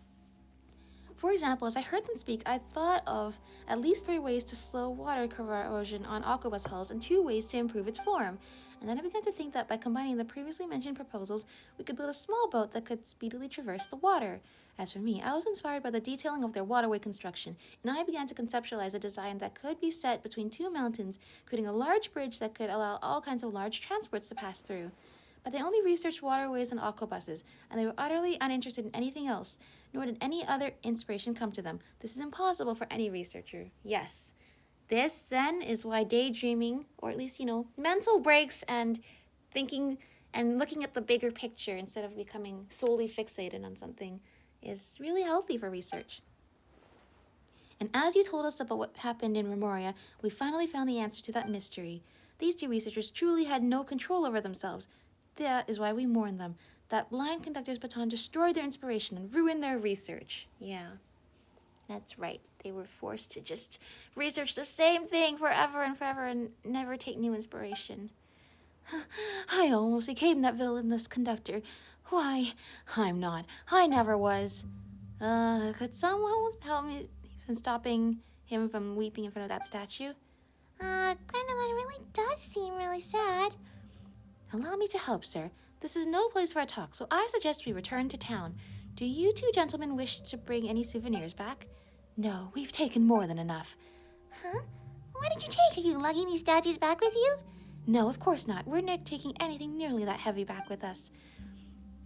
For example, as I heard them speak, I thought of at least 3 ways to slow water corrosion on aquabus hulls and 2 ways to improve its form. And then I began to think that by combining the previously mentioned proposals, we could build a small boat that could speedily traverse the water. As for me, I was inspired by the detailing of their waterway construction, and I began to conceptualize a design that could be set between 2 mountains, creating a large bridge that could allow all kinds of large transports to pass through. But they only researched waterways and aquabuses, and they were utterly uninterested in anything else, nor did any other inspiration come to them. This is impossible for any researcher. Yes. This, then, is why daydreaming, or at least, mental breaks and thinking and looking at the bigger picture instead of becoming solely fixated on something, is really healthy for research. And as you told us about what happened in Remoria, we finally found the answer to that mystery. These 2 researchers truly had no control over themselves. That is why we mourn them. That blind conductor's baton destroyed their inspiration and ruined their research. Yeah, that's right. They were forced to just research the same thing forever and never take new inspiration. I almost became that villainous conductor. Why? I'm not. I never was. Could someone help me from stopping him from weeping in front of that statue? Grandma, that really does seem really sad. Allow me to help, sir. This is no place for a talk, so I suggest we return to town. Do you 2 gentlemen wish to bring any souvenirs back? No, we've taken more than enough. Huh? What did you take? Are you lugging these statues back with you? No, of course not. We're not taking anything nearly that heavy back with us.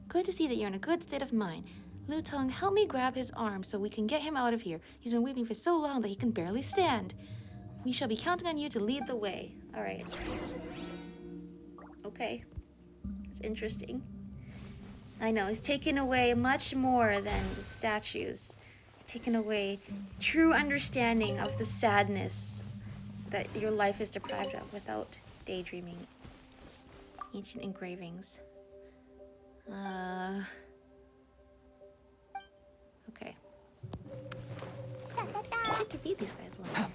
Good to see that you're in a good state of mind. Lutong, help me grab his arm so we can get him out of here. He's been weeping for so long that he can barely stand. We shall be counting on you to lead the way. All right. Okay. It's interesting. I know, he's taken away much more than the statues. He's taken away true understanding of the sadness that your life is deprived of without daydreaming. Ancient engravings. Okay. I should defeat these guys well.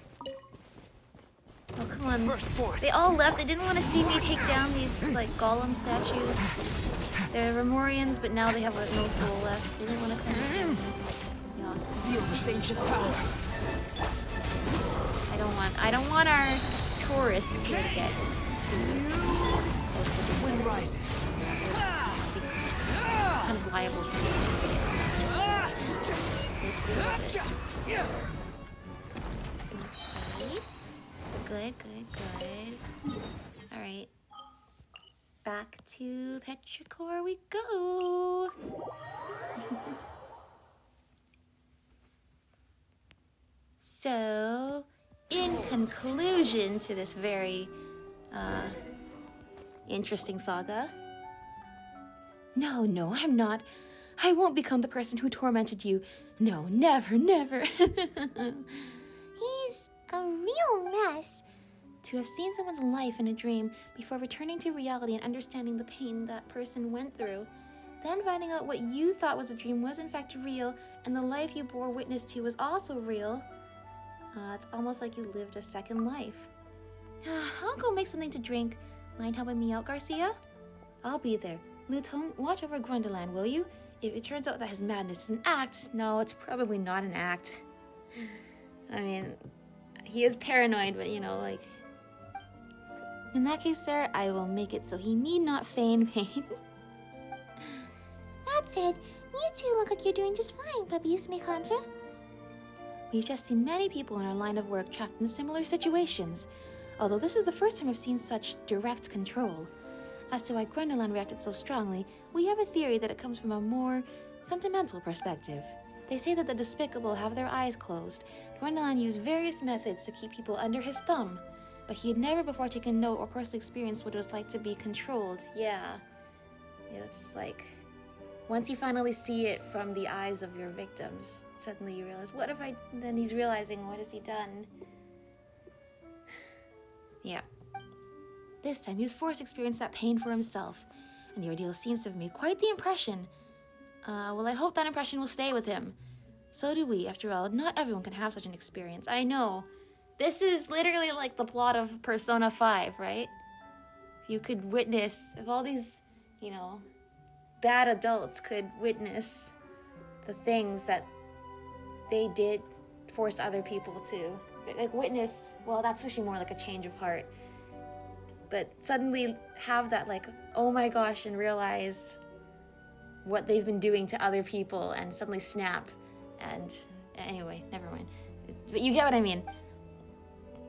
Oh, come on. First forth. They all left. They didn't want to see me take down these, like, golem statues. They're Remorians, but now they have no soul left. They didn't want to come and see me. Be awesome. Feel this ancient power. I don't want our tourists here to get too close to the Wind rises. kind of liable for this to get. Good. Alright. Back to Petrichor we go. So, in conclusion to this very interesting saga. No, I'm not. I won't become the person who tormented you. No, never. He's a real mess. To have seen someone's life in a dream before returning to reality and understanding the pain that person went through, then finding out what you thought was a dream was in fact real, and the life you bore witness to was also real. It's almost like you lived a second life. I'll go make something to drink. Mind helping me out, Garcia? I'll be there. Luton, watch over Grundeland, will you? If it turns out that his madness is an act, no, it's probably not an act. I mean, he is paranoid, but you know, like... In that case, sir, I will make it so he need not feign pain. That said, you two look like you're doing just fine, puppies, me contra. We've just seen many people in our line of work trapped in similar situations, although this is the first time I've seen such direct control. As to why Grundeland reacted so strongly, we have a theory that it comes from a more sentimental perspective. They say that the despicable have their eyes closed. Grundeland used various methods to keep people under his thumb, but he had never before taken note or personally experienced what it was like to be controlled. Yeah. It's like, once you finally see it from the eyes of your victims, suddenly you realize, what if I... Then he's realizing, what has he done? Yeah. This time he was forced to experience that pain for himself, and the ordeal seems to have made quite the impression. Well, I hope that impression will stay with him. So do we, after all. Not everyone can have such an experience. I know. This is literally like the plot of Persona 5, right? If you could witness, if all these, you know, bad adults could witness the things that they did force other people to. Like witness, well, that's wishing more like a change of heart. But suddenly have that like, oh my gosh, and realize what they've been doing to other people and suddenly snap. And anyway, never mind. But you get what I mean.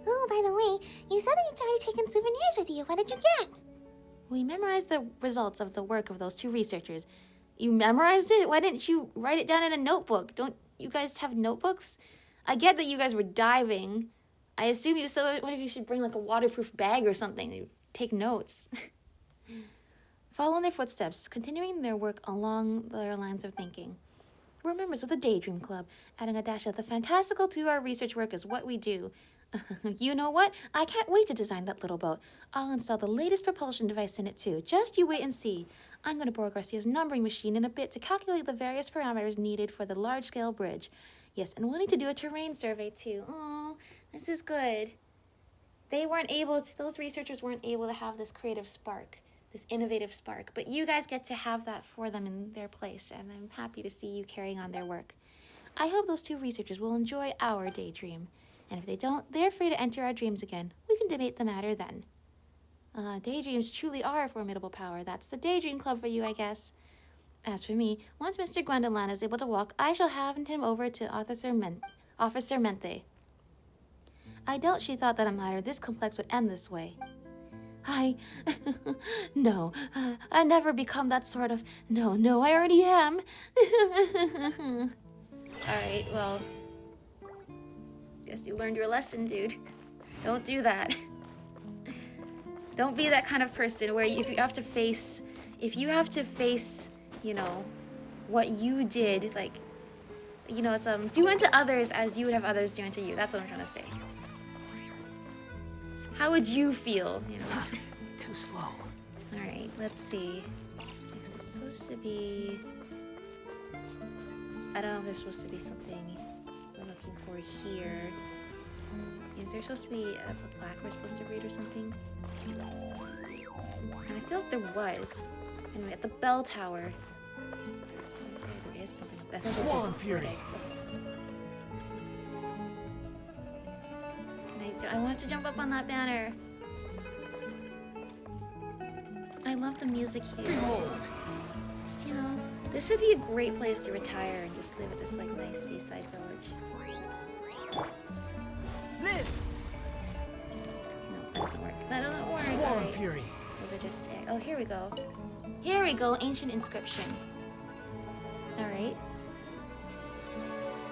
Oh, by the way, you said that you'd already taken souvenirs with you. What did you get? We memorized the results of the work of those two researchers. You memorized it? Why didn't you write it down in a notebook? Don't you guys have notebooks? I get that you guys were diving. I assume you, so what if you should bring like a waterproof bag or something to take notes? Follow in their footsteps, continuing their work along their lines of thinking. We're members of the Daydream Club. Adding a dash of the fantastical to our research work is what we do. You know what? I can't wait to design that little boat. I'll install the latest propulsion device in it too. Just you wait and see. I'm going to borrow Garcia's numbering machine in a bit to calculate the various parameters needed for the large-scale bridge. Yes, and we'll need to do a terrain survey too. Oh, this is good. They weren't able to, those researchers weren't able to have this creative spark, this innovative spark, but you guys get to have that for them in their place, and I'm happy to see you carrying on their work. I hope those two researchers will enjoy our daydream. And if they don't, they're free to enter our dreams again. We can debate the matter then. Daydreams truly are a formidable power. That's the Daydream Club for you, I guess. As for me, once Mr. Gwendolan is able to walk, I shall hand him over to Officer Mente. I doubt she thought that a matter this complex would end this way. No, I never become that sort of... No, I already am. Alright, well... Guess you learned your lesson, dude. Don't do that. Don't be that kind of person where if you have to face, you know, what you did, like, you know, it's do unto others as you would have others do unto you. That's what I'm trying to say. How would you feel, you know? Too slow. All right, let's see. It's supposed to be. I don't know if there's supposed to be something we're looking for here. Is there supposed to be a plaque we're supposed to read or something? And I feel like there was. Anyway, at the bell tower. So there is something up there. I think it's Swarm just Fury. eggs, though. I want to jump up on that banner. I love the music here. Behold! Just, you know, this would be a great place to retire and just live at this, like, nice seaside village. Live! No, that doesn't work. That doesn't work. Swarm Alright. Fury! Those are just... Oh, here we go. Here we go. Ancient inscription. Alright.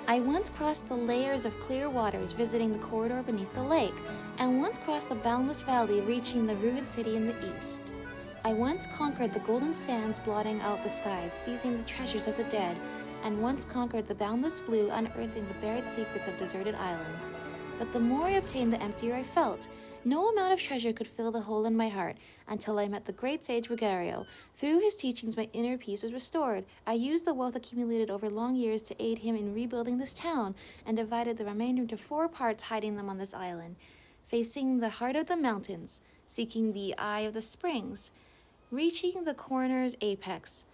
I once crossed the layers of clear waters visiting the corridor beneath the lake, and once crossed the boundless valley reaching the ruined city in the east. I once conquered the golden sands blotting out the skies, seizing the treasures of the dead, and once conquered the boundless blue, unearthing the buried secrets of deserted islands. But the more I obtained, the emptier I felt. No amount of treasure could fill the hole in my heart until I met the great sage Rogerio. Through his teachings, my inner peace was restored. I used the wealth accumulated over long years to aid him in rebuilding this town, and divided the remainder into 4 parts, hiding them on this island. Facing the heart of the mountains, seeking the eye of the springs, reaching the corner's apex,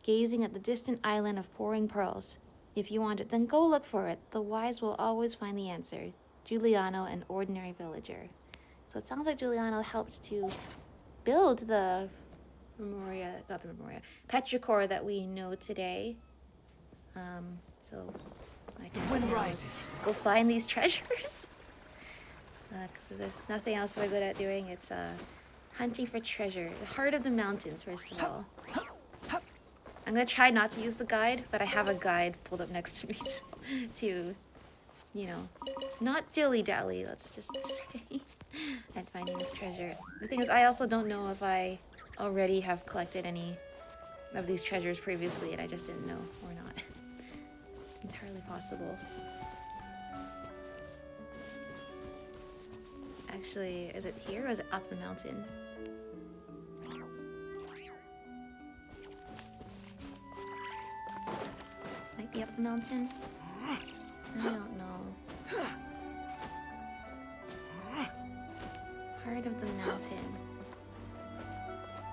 gazing at the distant island of pouring pearls. If you want it, then go look for it. The wise will always find the answer. Juliano, an ordinary villager. So it sounds like Juliano helped to build the petrichor that we know today. So I guess Wind rises. let's go find these treasures. Because if there's nothing else we're good at doing, it's hunting for treasure. The heart of the mountains, first of all. I'm gonna try not to use the guide, but I have a guide pulled up next to me to, you know, not dilly-dally, let's just say, at finding this treasure. The thing is, I also don't know if I already have collected any of these treasures previously and I just didn't know or not. It's entirely possible. Actually, is it here or is it up the mountain? Might be up the mountain. I don't know. Heart of the mountain.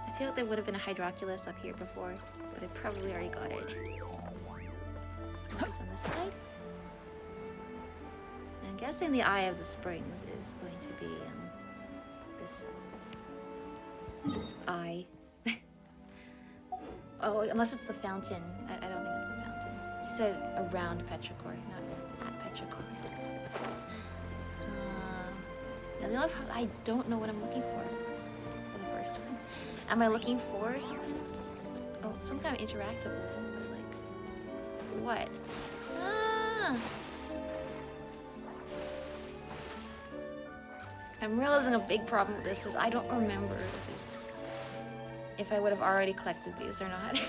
I feel like there would have been a hydroculus up here before, but I probably already got it. It's on this side. I'm guessing the Eye of the Springs is going to be this eye. Oh, unless it's the fountain. I don't think it's the fountain. He said around Petrichor, not at Petrichor. Yeah, the only problem, I don't know what I'm looking for the first one. Am I looking for some kind of, some kind of interactable, but like, what? Ah! I'm realizing a big problem with this is I don't remember if I would have already collected these or not.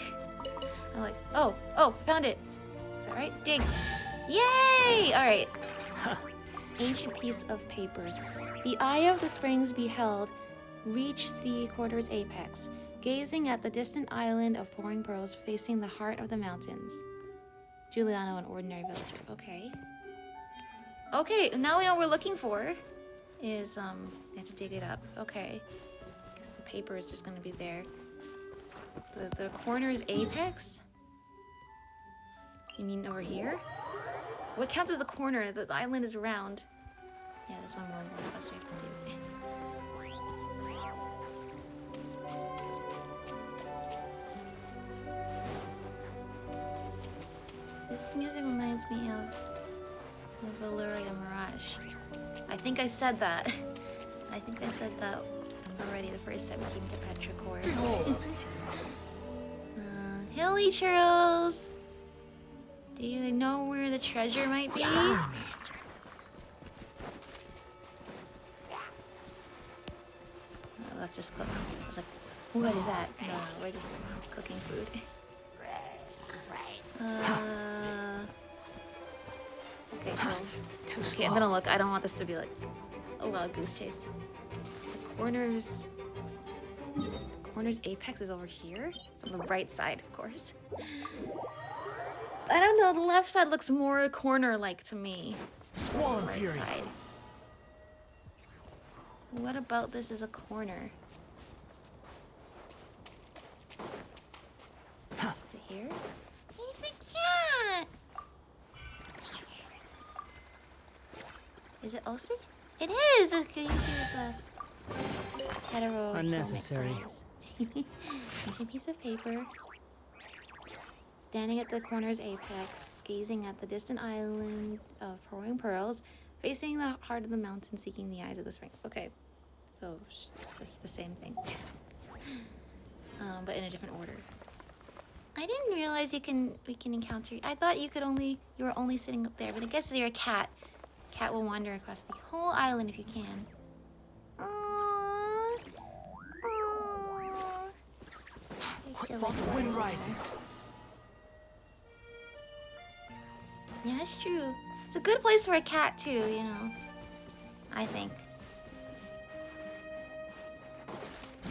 I'm like, oh, found it. Is that right? Dig. Yay! All right. Ancient piece of paper. The eye of the springs beheld, reached the quarter's apex, gazing at the distant island of pouring pearls, facing the heart of the mountains. Juliano, an ordinary villager. Okay. Okay, now we know what we're looking for. Is, I have to dig it up. Okay. Guess the paper is just gonna be there. The corner's apex? You mean over here? What counts as a corner? The island is round. Yeah, there's one more quest we have to do. This music reminds me of the Valyria Mirage. I think I said that. I think I said that already the first time we came to Petrichor. Hilly Churls! Do you know where the treasure might be? Let's just cook. I was like, what is that? No, we're just cooking food. Okay, cool. Okay, I'm gonna look. I don't want this to be like a wild goose chase. The corner's apex is over here. It's on the right side, of course. I don't know. The left side looks more corner-like to me. Swarm Right Fury. side. What about this as a corner? Is it here? He's a cat. Is it also? It is! Okay, you can see with the hetero. Unnecessary. Ancient piece of paper. Standing at the corner's apex, gazing at the distant island of pouring pearls, facing the heart of the mountain, seeking the eyes of the springs. Okay, so it's just the same thing, but in a different order. I didn't realize we can encounter. I thought you were only sitting up there, but I guess you're a cat. Cat will wander across the whole island if you can. Aww. Aww. What thought the wind rises? Yeah, it's true. It's a good place for a cat too, you know. I think.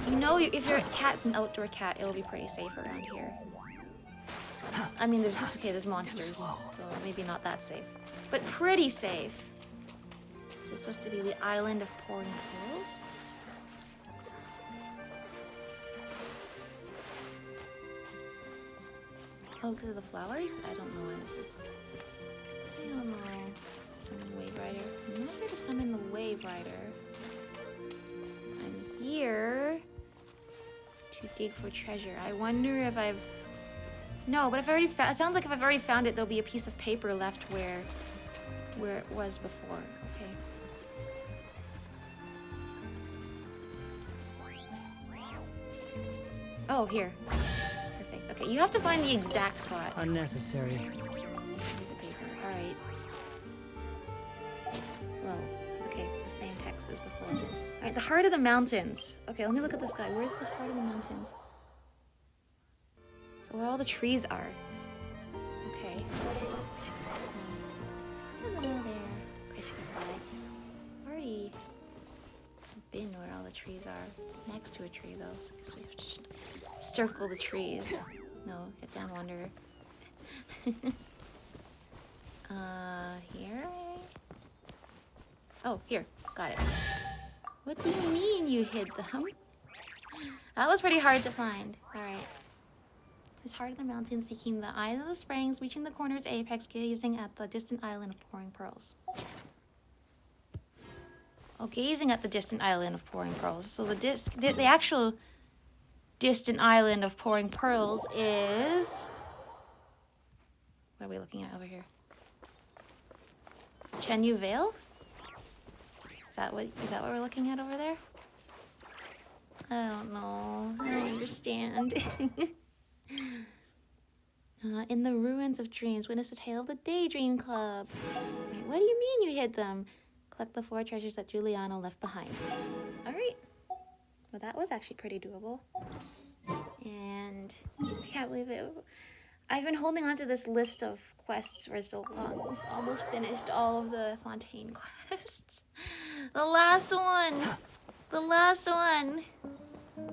You know, if your cat's an outdoor cat, it'll be pretty safe around here. I mean, there's monsters, so maybe not that safe, but pretty safe. Is this supposed to be the island of pouring pearls? Oh, because of the flowers? I don't know why this is. I don't know. Summon Wave Rider. I'm not here to summon the Wave Rider. I'm here to dig for treasure. I wonder if I've... No, but if I already found... It sounds like if I've already found it, there'll be a piece of paper left where it was before. Okay. Oh, here. Perfect. Okay, you have to find the exact spot. Unnecessary. Piece of paper. All right. Well, okay, it's the same text as before. All right, the heart of the mountains. Okay, let me look at this guy. Where's the heart of the mountains? So where all the trees are. Okay. Hello there, Crystal Bud. Already been where all the trees are. It's next to a tree though, so I guess we have to just circle the trees. No, get down, wanderer. Here? Oh, here. Got it. What do you mean you hid them? That was pretty hard to find. Alright. This heart of the mountain, seeking the eyes of the springs, reaching the corner's apex, gazing at the distant island of pouring pearls. Oh, gazing at the distant island of pouring pearls. So the actual distant island of pouring pearls is... What are we looking at over here? Chenyu Vale? Is that what we're looking at over there? I don't know. I don't understand. In the ruins of dreams, witness the tale of the Daydream Club. Wait, what do you mean you hid them? Collect the 4 treasures that Juliano left behind. Alright. Well, that was actually pretty doable. And I can't believe it. I've been holding on to this list of quests for so long. We've almost finished all of the Fontaine quests. The last one! The last one!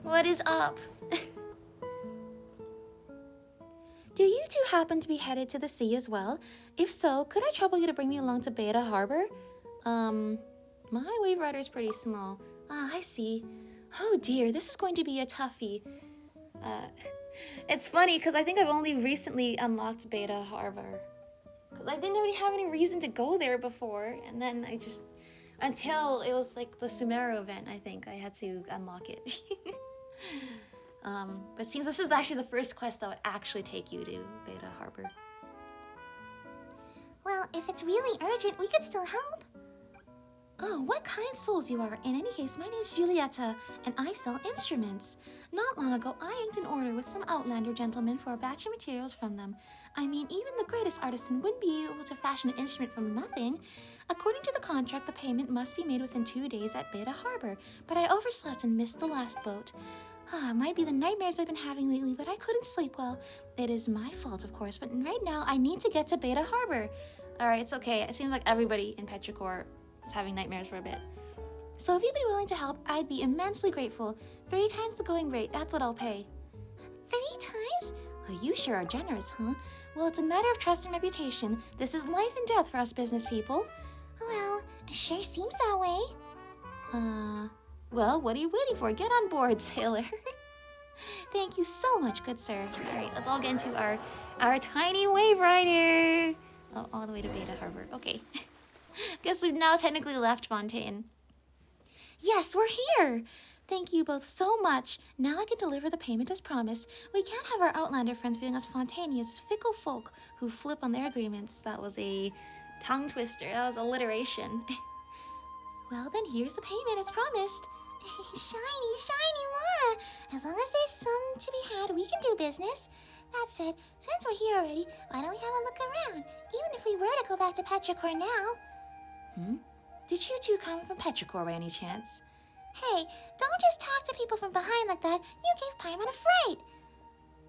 What is up? Do you two happen to be headed to the sea as well? If so, could I trouble you to bring me along to Beta Harbor? My wave rider is pretty small. Ah, I see. Oh dear, this is going to be a toughie. It's funny because I think I've only recently unlocked Beta Harbor. Because I didn't really have any reason to go there before, and then I just... Until it was like the Sumeru event, I think, I had to unlock it. But it seems this is actually the first quest that would actually take you to Beta Harbor. Well, if it's really urgent, we could still help. Oh, what kind souls you are. In any case, my name's Julieta, and I sell instruments. Not long ago, I inked an order with some outlander gentlemen for a batch of materials from them. I mean, even the greatest artisan wouldn't be able to fashion an instrument from nothing. According to the contract, the payment must be made within 2 days at Beta Harbor, but I overslept and missed the last boat. Might be the nightmares I've been having lately, but I couldn't sleep well. It is my fault, of course, but right now I need to get to Beta Harbor. Alright, it's okay. It seems like everybody in Petrichor is having nightmares for a bit. So if you'd be willing to help, I'd be immensely grateful. 3 times the going rate, that's what I'll pay. 3 times? Well, you sure are generous, huh? Well, it's a matter of trust and reputation. This is life and death for us business people. Well, it sure seems that way. Well, what are you waiting for? Get on board, sailor. Thank you so much, good sir. All right, let's all get into our tiny wave rider. Oh, all the way to Beta Harbor. Okay. Guess we've now technically left Fontaine. Yes, we're here. Thank you both so much. Now I can deliver the payment as promised. We can't have our Outlander friends viewing us Fontainians as fickle folk who flip on their agreements. That was a tongue twister. That was alliteration. Well, then here's the payment as promised. Shiny, shiny Mora. As long as there's some to be had, we can do business. That said, since we're here already, why don't we have a look around? Even if we were to go back to Petrichor now. Did you two come from Petrichor by any chance? Hey, don't just talk to people from behind like that. You gave Paimon a fright.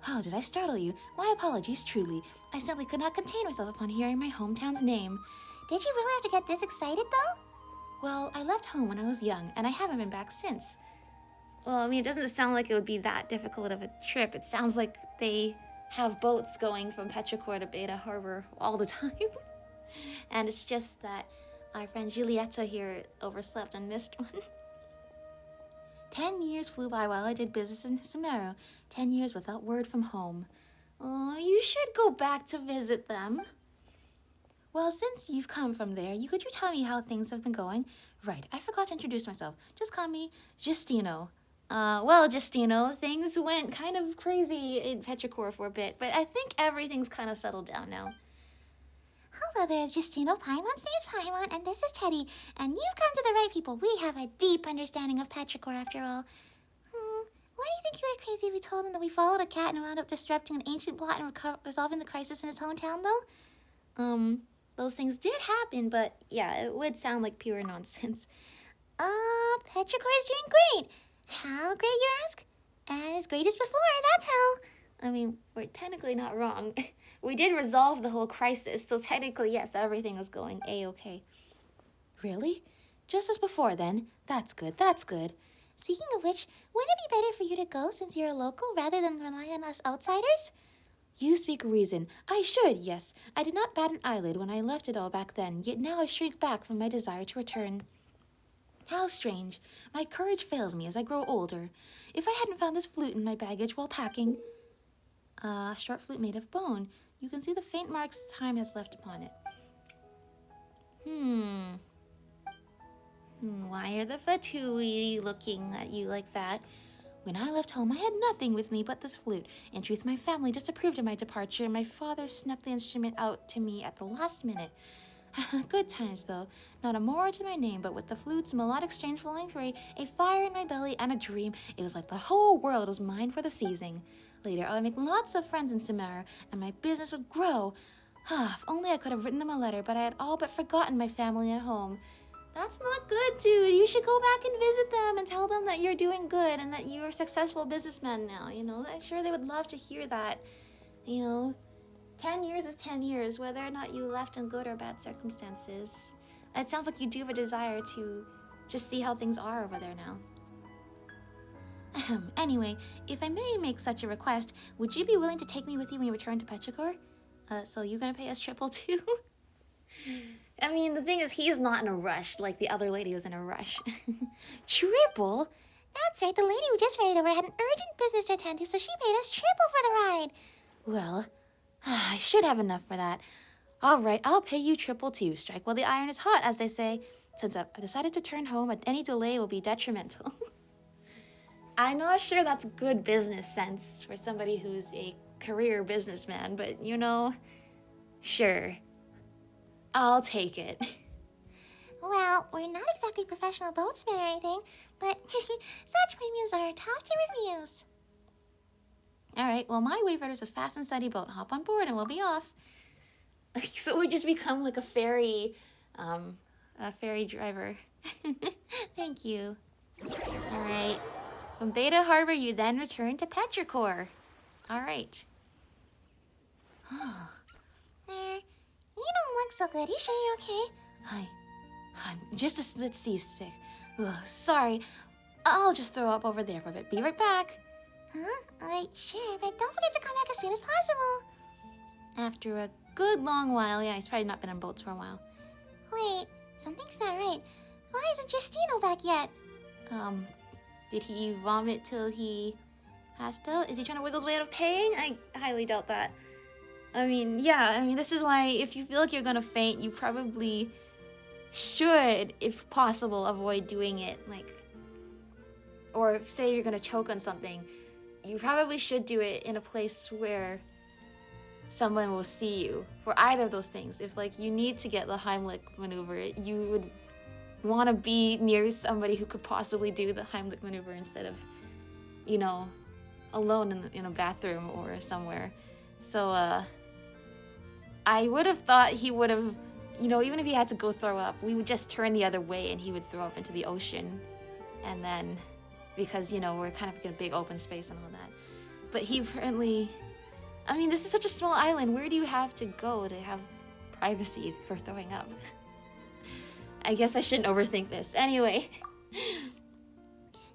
Oh, did I startle you? My apologies, truly. I simply could not contain myself upon hearing my hometown's name. Did you really have to get this excited, though? Well, I left home when I was young, and I haven't been back since. Well, I mean, it doesn't sound like it would be that difficult of a trip. It sounds like they have boats going from Petrichor to Beta Harbor all the time. And it's just that our friend Julieta here overslept and missed one. 10 years flew by while I did business in Sumeru. 10 years without word from home. Oh, you should go back to visit them. Well, since you've come from there, could you tell me how things have been going? Right, I forgot to introduce myself. Just call me Justino. Well, Justino, things went kind of crazy in Petrichor for a bit, but I think everything's kind of settled down now. Hello there, Justino. Paimon's name's Paimon, and this is Teddy. And you've come to the right people. We have a deep understanding of Petrichor, after all. Why do you think you were crazy if we told him that we followed a cat and wound up disrupting an ancient plot and resolving the crisis in his hometown, though? Those things did happen, but yeah, it would sound like pure nonsense. Petrichor is doing great. How great, you ask? As great as before, that's how. I mean, we're technically not wrong. We did resolve the whole crisis, so technically, yes, everything was going A-okay. Really? Just as before, then? That's good, that's good. Speaking of which, wouldn't it be better for you to go since you're a local rather than rely on us outsiders? You speak reason. I should, yes. I did not bat an eyelid when I left it all back then, yet now I shrink back from my desire to return. How strange. My courage fails me as I grow older. If I hadn't found this flute in my baggage while packing... A short flute made of bone. You can see the faint marks time has left upon it. Why are the Fatui looking at you like that? When I left home, I had nothing with me but this flute. In truth, my family disapproved of my departure, and my father snuck the instrument out to me at the last minute. Good times, though. Not a more to my name, but with the flute's melodic strains flowing free, a fire in my belly, and a dream, it was like the whole world was mine for the seizing. Later, I would make lots of friends in Sumeru, and my business would grow. If only I could have written them a letter, but I had all but forgotten my family at home. That's not good, dude. You should go back and visit them and tell them that you're doing good and that you're a successful businessman now, you know? I'm sure they would love to hear that. You know, 10 years is 10 years, whether or not you left in good or bad circumstances. It sounds like you do have a desire to just see how things are over there now. Anyway, if I may make such a request, would you be willing to take me with you when you return to Petrichor? So you're gonna pay us triple too? I mean, the thing is, he's not in a rush like the other lady was in a rush. Triple? That's right, the lady who just rode over had an urgent business to attend to, so she paid us triple for the ride. Well, I should have enough for that. All right, I'll pay you triple too. Strike while the iron is hot, as they say. Since I've decided to turn home, any delay will be detrimental. I'm not sure that's good business sense for somebody who's a career businessman, but you know, sure. I'll take it. Well, we're not exactly professional boatsmen or anything, but such premiums are top-tier reviews. All right, well, my wave rider's a fast and steady boat. Hop on board and we'll be off. So we just become like a ferry driver. Thank you. All right. From Beta Harbor, you then return to Petrichor. All right. You don't look so good. You sure you're okay? I'm just a bit seasick. Ugh, sorry. I'll just throw up over there for a bit. Be right back. Huh? Sure, but don't forget to come back as soon as possible. After a good long while. Yeah, he's probably not been on boats for a while. Wait, something's not right. Why isn't Justino back yet? Did he vomit till he passed out? Is he trying to wiggle his way out of paying? I highly doubt that. I mean, yeah, I mean, this is why if you feel like you're gonna faint, you probably should, if possible, avoid doing it. Like, or if, say you're gonna choke on something, you probably should do it in a place where someone will see you for either of those things. If like you need to get the Heimlich maneuver, you would want to be near somebody who could possibly do the Heimlich maneuver instead of, you know, alone in a bathroom or somewhere. So I would have thought he would have, you know, even if he had to go throw up, we would just turn the other way and he would throw up into the ocean. And then, because, you know, we're kind of in a big open space and all that. But he apparently, I mean, this is such a small island. Where do you have to go to have privacy for throwing up? I guess I shouldn't overthink this. Anyway.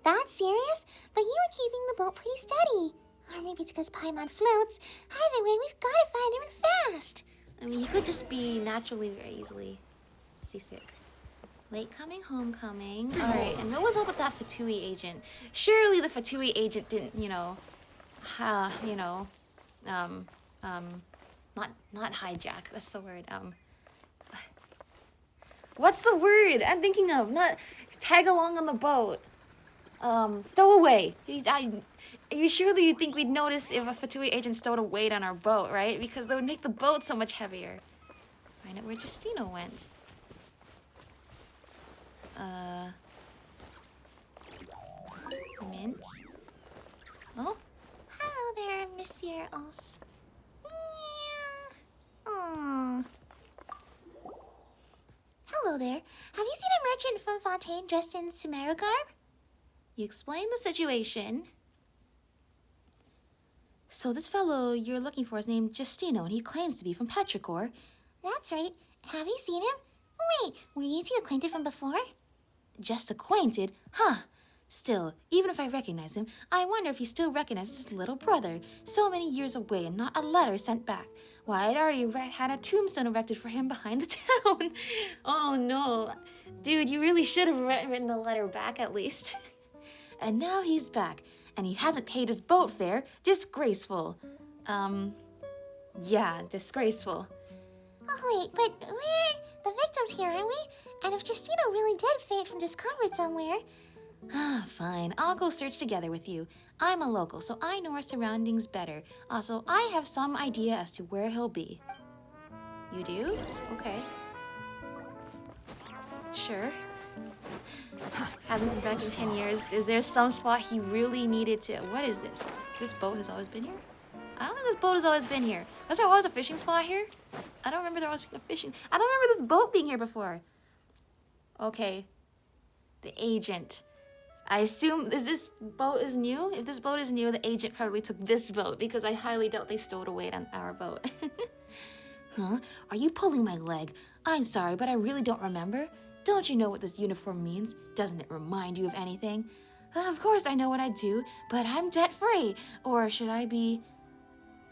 That's serious? But you were keeping the boat pretty steady. Or maybe it's because Paimon floats. Either way, we've got to find him and fast. I mean, he could just be naturally very easily seasick. Latecoming, homecoming. Alright, and what was up with that Fatui agent? Surely the Fatui agent didn't, you know, not hijack, that's the word, what's the word I'm thinking of? Not tag along on the boat. Stow away. Surely you'd think we'd notice if a Fatui agent stowed away on our boat, right? Because that would make the boat so much heavier. Find out where Justino went. Mint. Oh? Hello there, Monsieur Os. Aww. Hello there. Have you seen a merchant from Fontaine dressed in Sumeru garb? You explain the situation. So this fellow you're looking for is named Justino, and he claims to be from Petrichor. That's right. Have you seen him? Wait, were you two acquainted from before? Just acquainted? Huh. Still, even if I recognize him, I wonder if he still recognizes his little brother, so many years away and not a letter sent back. Why, I'd already had a tombstone erected for him behind the town. Oh no. Dude, you really should have written a letter back at least. And now he's back, and he hasn't paid his boat fare. Disgraceful. Yeah, disgraceful. Oh wait, but we're the victims here, aren't we? And if Justino really did faint from discomfort somewhere... Fine, I'll go search together with you. I'm a local, so I know our surroundings better. Also, I have some idea as to where he'll be. You do? Okay. Sure. Hasn't been back in 10 years. Is there some spot he really needed to... What is this? This boat has always been here? I don't think this boat has always been here. Was there always a fishing spot here? I don't remember there always being a fishing... I don't remember this boat being here before. Okay. The agent. I assume this boat is new? If this boat is new, the agent probably took this boat because I highly doubt they stowed away on our boat. Huh? Are you pulling my leg? I'm sorry, but I really don't remember. Don't you know what this uniform means? Doesn't it remind you of anything? Of course I know what I do, but I'm debt-free. Or should I be...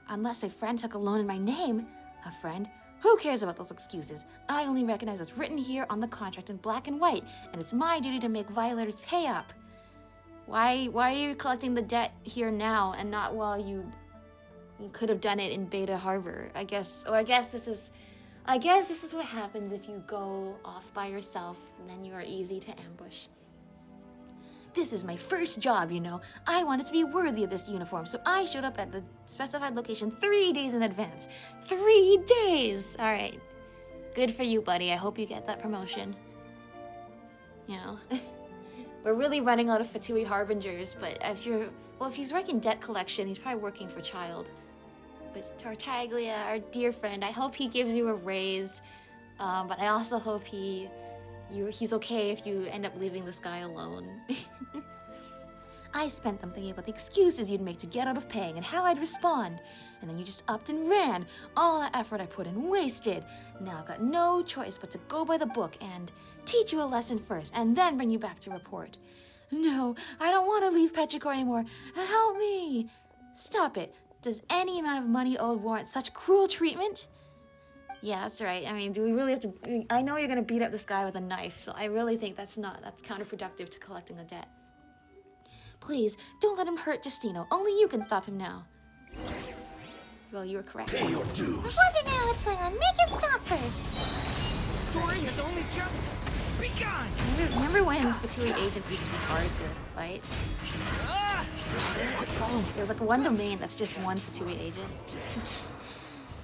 Unless a friend took a loan in my name. A friend? Who cares about those excuses? I only recognize what's written here on the contract in black and white, and it's my duty to make violators pay up. Why are you collecting the debt here now and not while you could have done it in Beta Harbor? I guess this is what happens if you go off by yourself, and then you are easy to ambush. This is my first job, you know. I wanted to be worthy of this uniform, so I showed up at the specified location 3 days in advance. 3 days! All right. Good for you, buddy. I hope you get that promotion. You know, we're really running out of Fatui Harbingers, but if he's working debt collection, he's probably working for Child. But Tartaglia, our dear friend, I hope he gives you a raise. But I also hope he's okay if you end up leaving this guy alone. I spent them thinking about the excuses you'd make to get out of paying and how I'd respond. And then you just upped and ran. All that effort I put in wasted. Now I've got no choice but to go by the book and teach you a lesson first and then bring you back to report. No, I don't want to leave Petrichor anymore. Help me. Stop it. Does any amount of money owed warrant such cruel treatment? Yeah, that's right. I mean, do we really have to... I know you're gonna beat up this guy with a knife, so I really think that's counterproductive to collecting a debt. Please, don't let him hurt Justino. Only you can stop him now. Well, you were correct. Before we know what's going on, make him stop first. Story has only just begun. Remember when Fatui agents used to be hard to fight? Oh, there was like one domain that's just one Fatui agent.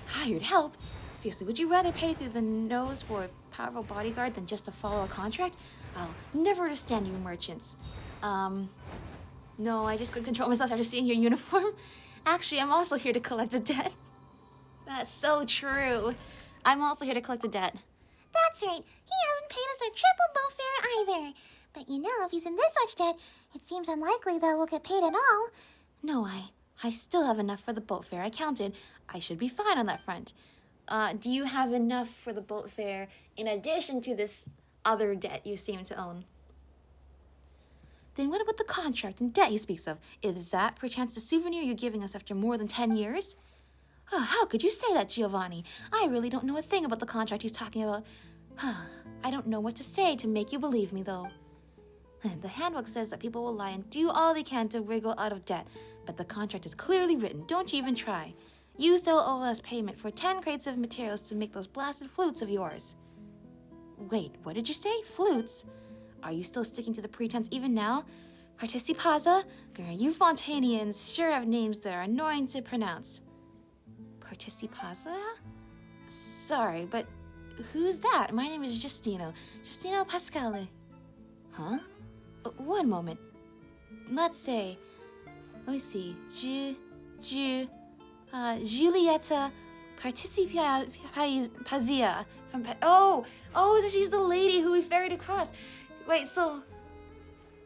Hired help? Seriously, would you rather pay through the nose for a powerful bodyguard than just to follow a contract? I'll never understand you merchants. No, I just couldn't control myself after seeing your uniform. Actually, I'm also here to collect a debt. That's so true. I'm also here to collect a debt. That's right. He hasn't paid us a triple boat fare either. But you know, if he's in this much debt, it seems unlikely that we'll get paid at all. No, I still have enough for the boat fare. I counted. I should be fine on that front. Do you have enough for the boat fare in addition to this other debt you seem to own? Then what about the contract and debt he speaks of? Is that perchance the souvenir you're giving us after more than 10 years? Oh, how could you say that, Giovanni? I really don't know a thing about the contract he's talking about. I don't know what to say to make you believe me, though. The handbook says that people will lie and do all they can to wriggle out of debt, but the contract is clearly written. Don't you even try. You still owe us payment for 10 crates of materials to make those blasted flutes of yours. Wait, what did you say? Flutes? Are you still sticking to the pretense even now? Participaza? Girl, you Fontainians sure have names that are annoying to pronounce. Participaza? Sorry, but who's that? My name is Justino. Justino Pascale. Huh? One moment. Let's say, let me see. Giulietta Participaza from oh, she's the lady who we ferried across. Wait, so...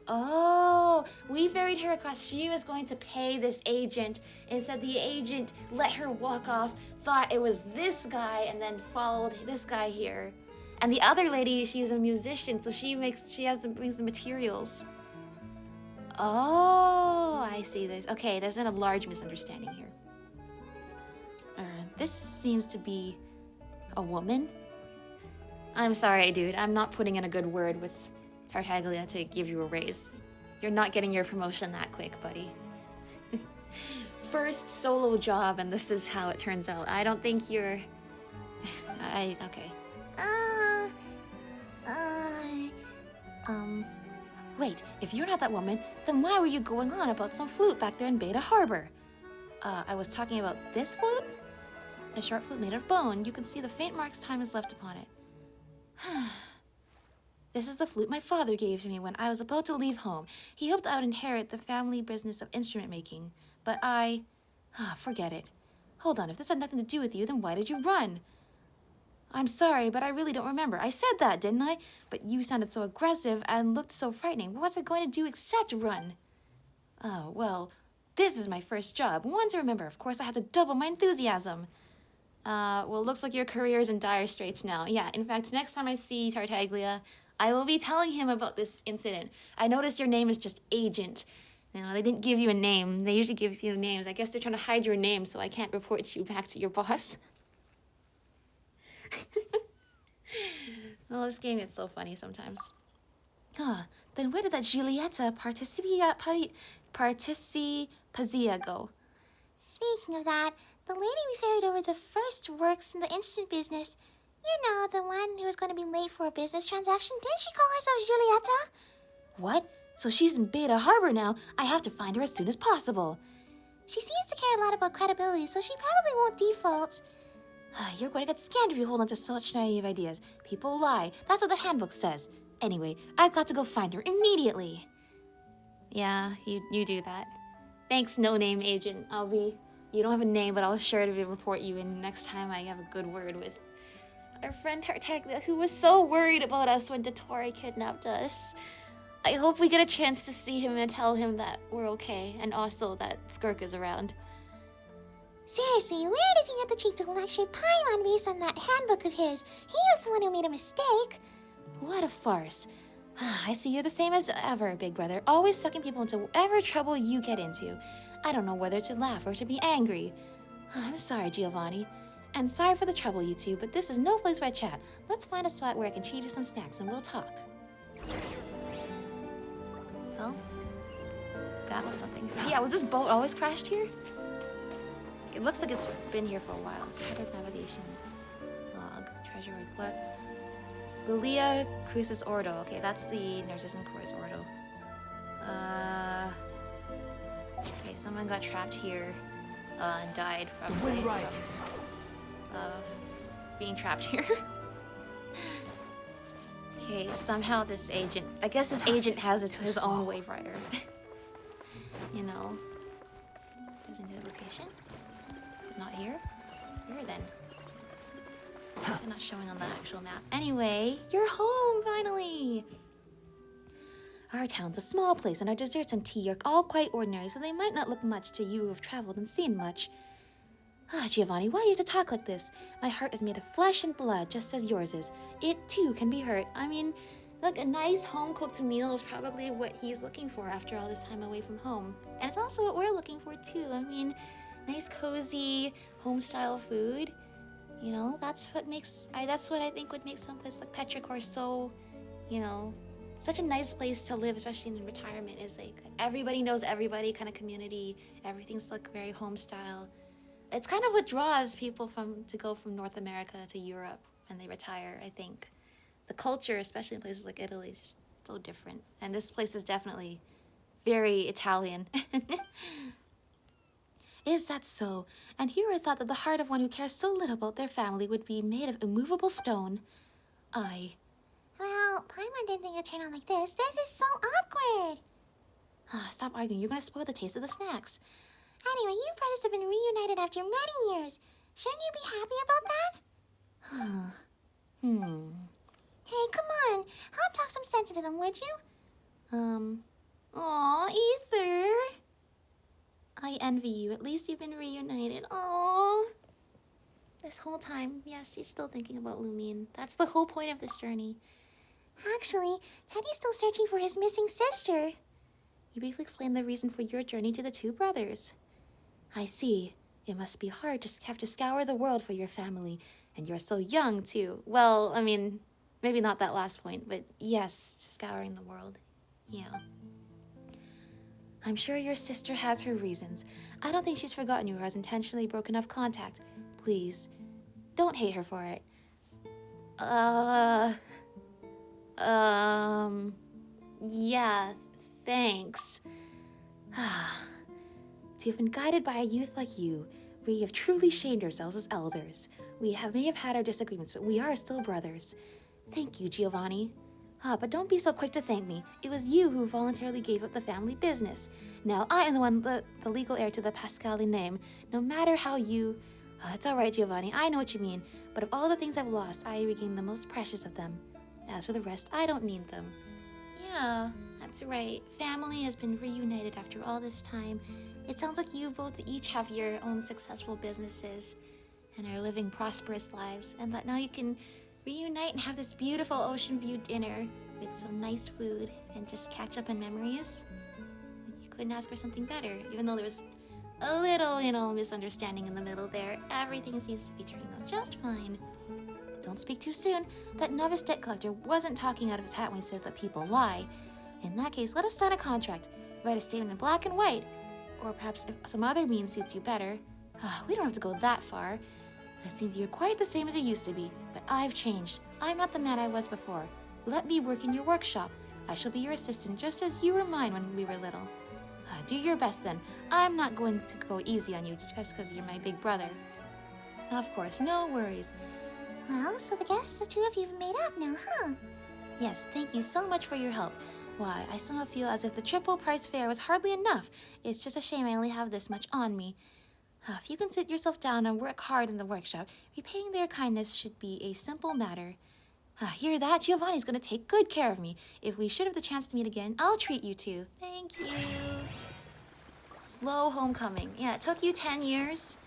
Oh, we ferried her across. She was going to pay this agent. Instead, the agent let her walk off, thought it was this guy, and then followed this guy here. And the other lady, she's a musician, so brings the materials. Oh, I see. There's been a large misunderstanding here. This seems to be a woman. I'm sorry, dude. I'm not putting in a good word with Tartaglia to give you a raise. You're not getting your promotion that quick, buddy. First solo job, and this is how it turns out. I don't think you're... okay. Wait, if you're not that woman, then why were you going on about some flute back there in Beta Harbor? I was talking about this flute? A short flute made of bone. You can see the faint marks time has left upon it. This is the flute my father gave to me when I was about to leave home. He hoped I would inherit the family business of instrument making, but forget it. Hold on, if this had nothing to do with you, then why did you run? I'm sorry, but I really don't remember. I said that, didn't I? But you sounded so aggressive and looked so frightening. What was I going to do except run? Oh, well, this is my first job. One to remember. Of course, I had to double my enthusiasm. Well, looks like your career is in dire straits now. Yeah, in fact, next time I see Tartaglia, I will be telling him about this incident. I noticed your name is just Agent. You know, they didn't give you a name. They usually give you names. I guess they're trying to hide your name so I can't report you back to your boss. Well, this game gets so funny sometimes. Then where did that Giulietta Participaza go? Speaking of that, the lady we ferried over the first works in the instrument business. You know, the one who was going to be late for a business transaction. Didn't she call herself Giulietta? What? So she's in Beta Harbor now. I have to find her as soon as possible. She seems to care a lot about credibility, so she probably won't default. You're going to get scammed if you hold on to such naive ideas. People lie. That's what the handbook says. Anyway, I've got to go find her immediately. Yeah, you do that. Thanks, no-name agent. You don't have a name, but I'll sure to report you in next time I have a good word with our friend Tartaglia, who was so worried about us when Dottore kidnapped us. I hope we get a chance to see him and tell him that we're okay, and also that Skirk is around. Seriously, where does he get the cheek to lecture Paimon based on that handbook of his? He was the one who made a mistake. What a farce. I see you're the same as ever, big brother, always sucking people into whatever trouble you get into. I don't know whether to laugh or to be angry. I'm sorry, Giovanni. And sorry for the trouble, you two, but this is no place for a chat. Let's find a spot where I can treat you some snacks and we'll talk. Well, that was something. Yeah, was this boat always crashed here? It looks like it's been here for a while. Chartered navigation log. Treasure glut. Lilia Cruises Ordo. Okay, that's the Nurses and Chorus Ordo. Okay, someone got trapped here and died The probably wind rises. of being trapped here. Okay, somehow this agent, I guess this agent has his own wave rider. You know. Designated location? Not here? Here then. They're not showing on the actual map. Anyway, you're home finally! Our town's a small place and our desserts and tea are all quite ordinary, so they might not look much to you who have traveled and seen much. Ah, Giovanni, why do you have to talk like this? My heart is made of flesh and blood, just as yours is. It, too, can be hurt. I mean, look, a nice home-cooked meal is probably what he's looking for after all this time away from home. And it's also what we're looking for, too. I mean, nice, cozy, home-style food. You know, that's what I think would make someplace like Petrichor so, you know, such a nice place to live, especially in retirement, is like everybody knows everybody kind of community. Everything's like very home-style. It's kind of what draws people to go from North America to Europe when they retire, I think. The culture, especially in places like Italy, is just so different. And this place is definitely very Italian. Is that so? And here I thought that the heart of one who cares so little about their family would be made of immovable stone. Well, Paimon didn't think it'd turn out like this. This is so awkward. Stop arguing. You're going to spoil the taste of the snacks. Anyway, you brothers have been reunited after many years. Shouldn't you be happy about that? Hey, come on. Help talk some sense into them, would you? Aw, Ether. I envy you. At least you've been reunited. Aw. This whole time, yes, he's still thinking about Lumine. That's the whole point of this journey. Actually, Teddy's still searching for his missing sister. You briefly explained the reason for your journey to the two brothers. I see. It must be hard to have to scour the world for your family. And you're so young, too. Well, I mean, maybe not that last point, but yes, scouring the world. Yeah. I'm sure your sister has her reasons. I don't think she's forgotten you or has intentionally broken off contact. Please, don't hate her for it. Yeah, thanks. To have been guided by a youth like you, we have truly shamed ourselves as elders. We may have had our disagreements, but we are still brothers. Thank you, Giovanni. But don't be so quick to thank me. It was you who voluntarily gave up the family business. Now I am the legal heir to the Pascali name. No matter how you... it's all right, Giovanni. I know what you mean. But of all the things I've lost, I regained the most precious of them. As for the rest, I don't need them. Yeah, that's right. Family has been reunited after all this time. It sounds like you both each have your own successful businesses and are living prosperous lives, and that now you can reunite and have this beautiful ocean view dinner with some nice food and just catch up on memories. You couldn't ask for something better, even though there was a little, misunderstanding in the middle there. Everything seems to be turning out just fine. Don't speak too soon. That novice debt collector wasn't talking out of his hat when he said that people lie. In that case, let us sign a contract. Write a statement in black and white. Or perhaps if some other means suits you better. We don't have to go that far. It seems you're quite the same as you used to be, but I've changed. I'm not the man I was before. Let me work in your workshop. I shall be your assistant just as you were mine when we were little. Do your best then. I'm not going to go easy on you just because you're my big brother. Of course, no worries. Well, so I guess the two of you have made up now, huh? Yes, thank you so much for your help. Why, I somehow feel as if the triple price fare was hardly enough. It's just a shame I only have this much on me. If you can sit yourself down and work hard in the workshop, repaying their kindness should be a simple matter. Hear that? Giovanni's going to take good care of me. If we should have the chance to meet again, I'll treat you to. Thank you. Slow homecoming. Yeah, it took you 10 years.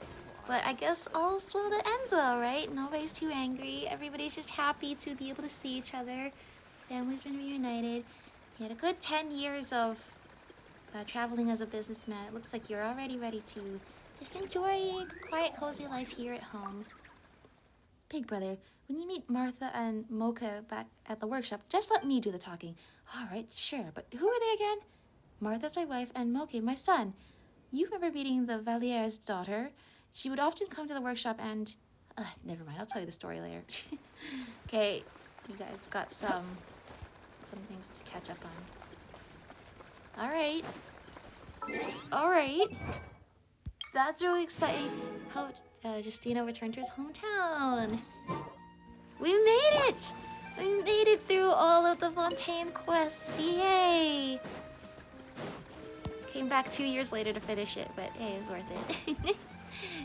But I guess all's well that ends well, right? Nobody's too angry. Everybody's just happy to be able to see each other. Family's been reunited. You had a good 10 years of traveling as a businessman. It looks like you're already ready to just enjoy a quiet, cozy life here at home. Big brother, when you meet Martha and Mocha back at the workshop, just let me do the talking. All right, sure, but who are they again? Martha's my wife and Mocha my son. You remember meeting the Valier's daughter? She would often come to the workshop and... never mind, I'll tell you the story later. Okay, you guys got some things to catch up on. All right. That's really exciting. How Justino returned to his hometown. We made it! We made it through all of the Fontaine quests. Yay! Came back 2 years later to finish it, but hey, it was worth it.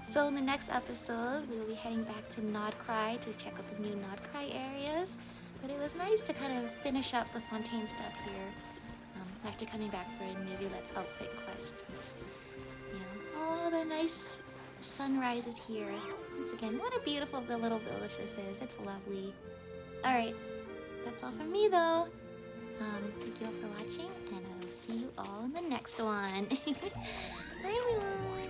So in the next episode, we'll be heading back to Nodcry to check out the new Nodcry areas. But it was nice to kind of finish up the Fontaine stuff here after coming back for a Nuvulet's outfit quest. Just, oh, the nice sunrise is here. Once again, what a beautiful little village this is. It's lovely. All right, that's all from me though. Thank you all for watching, and I will see you all in the next one. Bye everyone.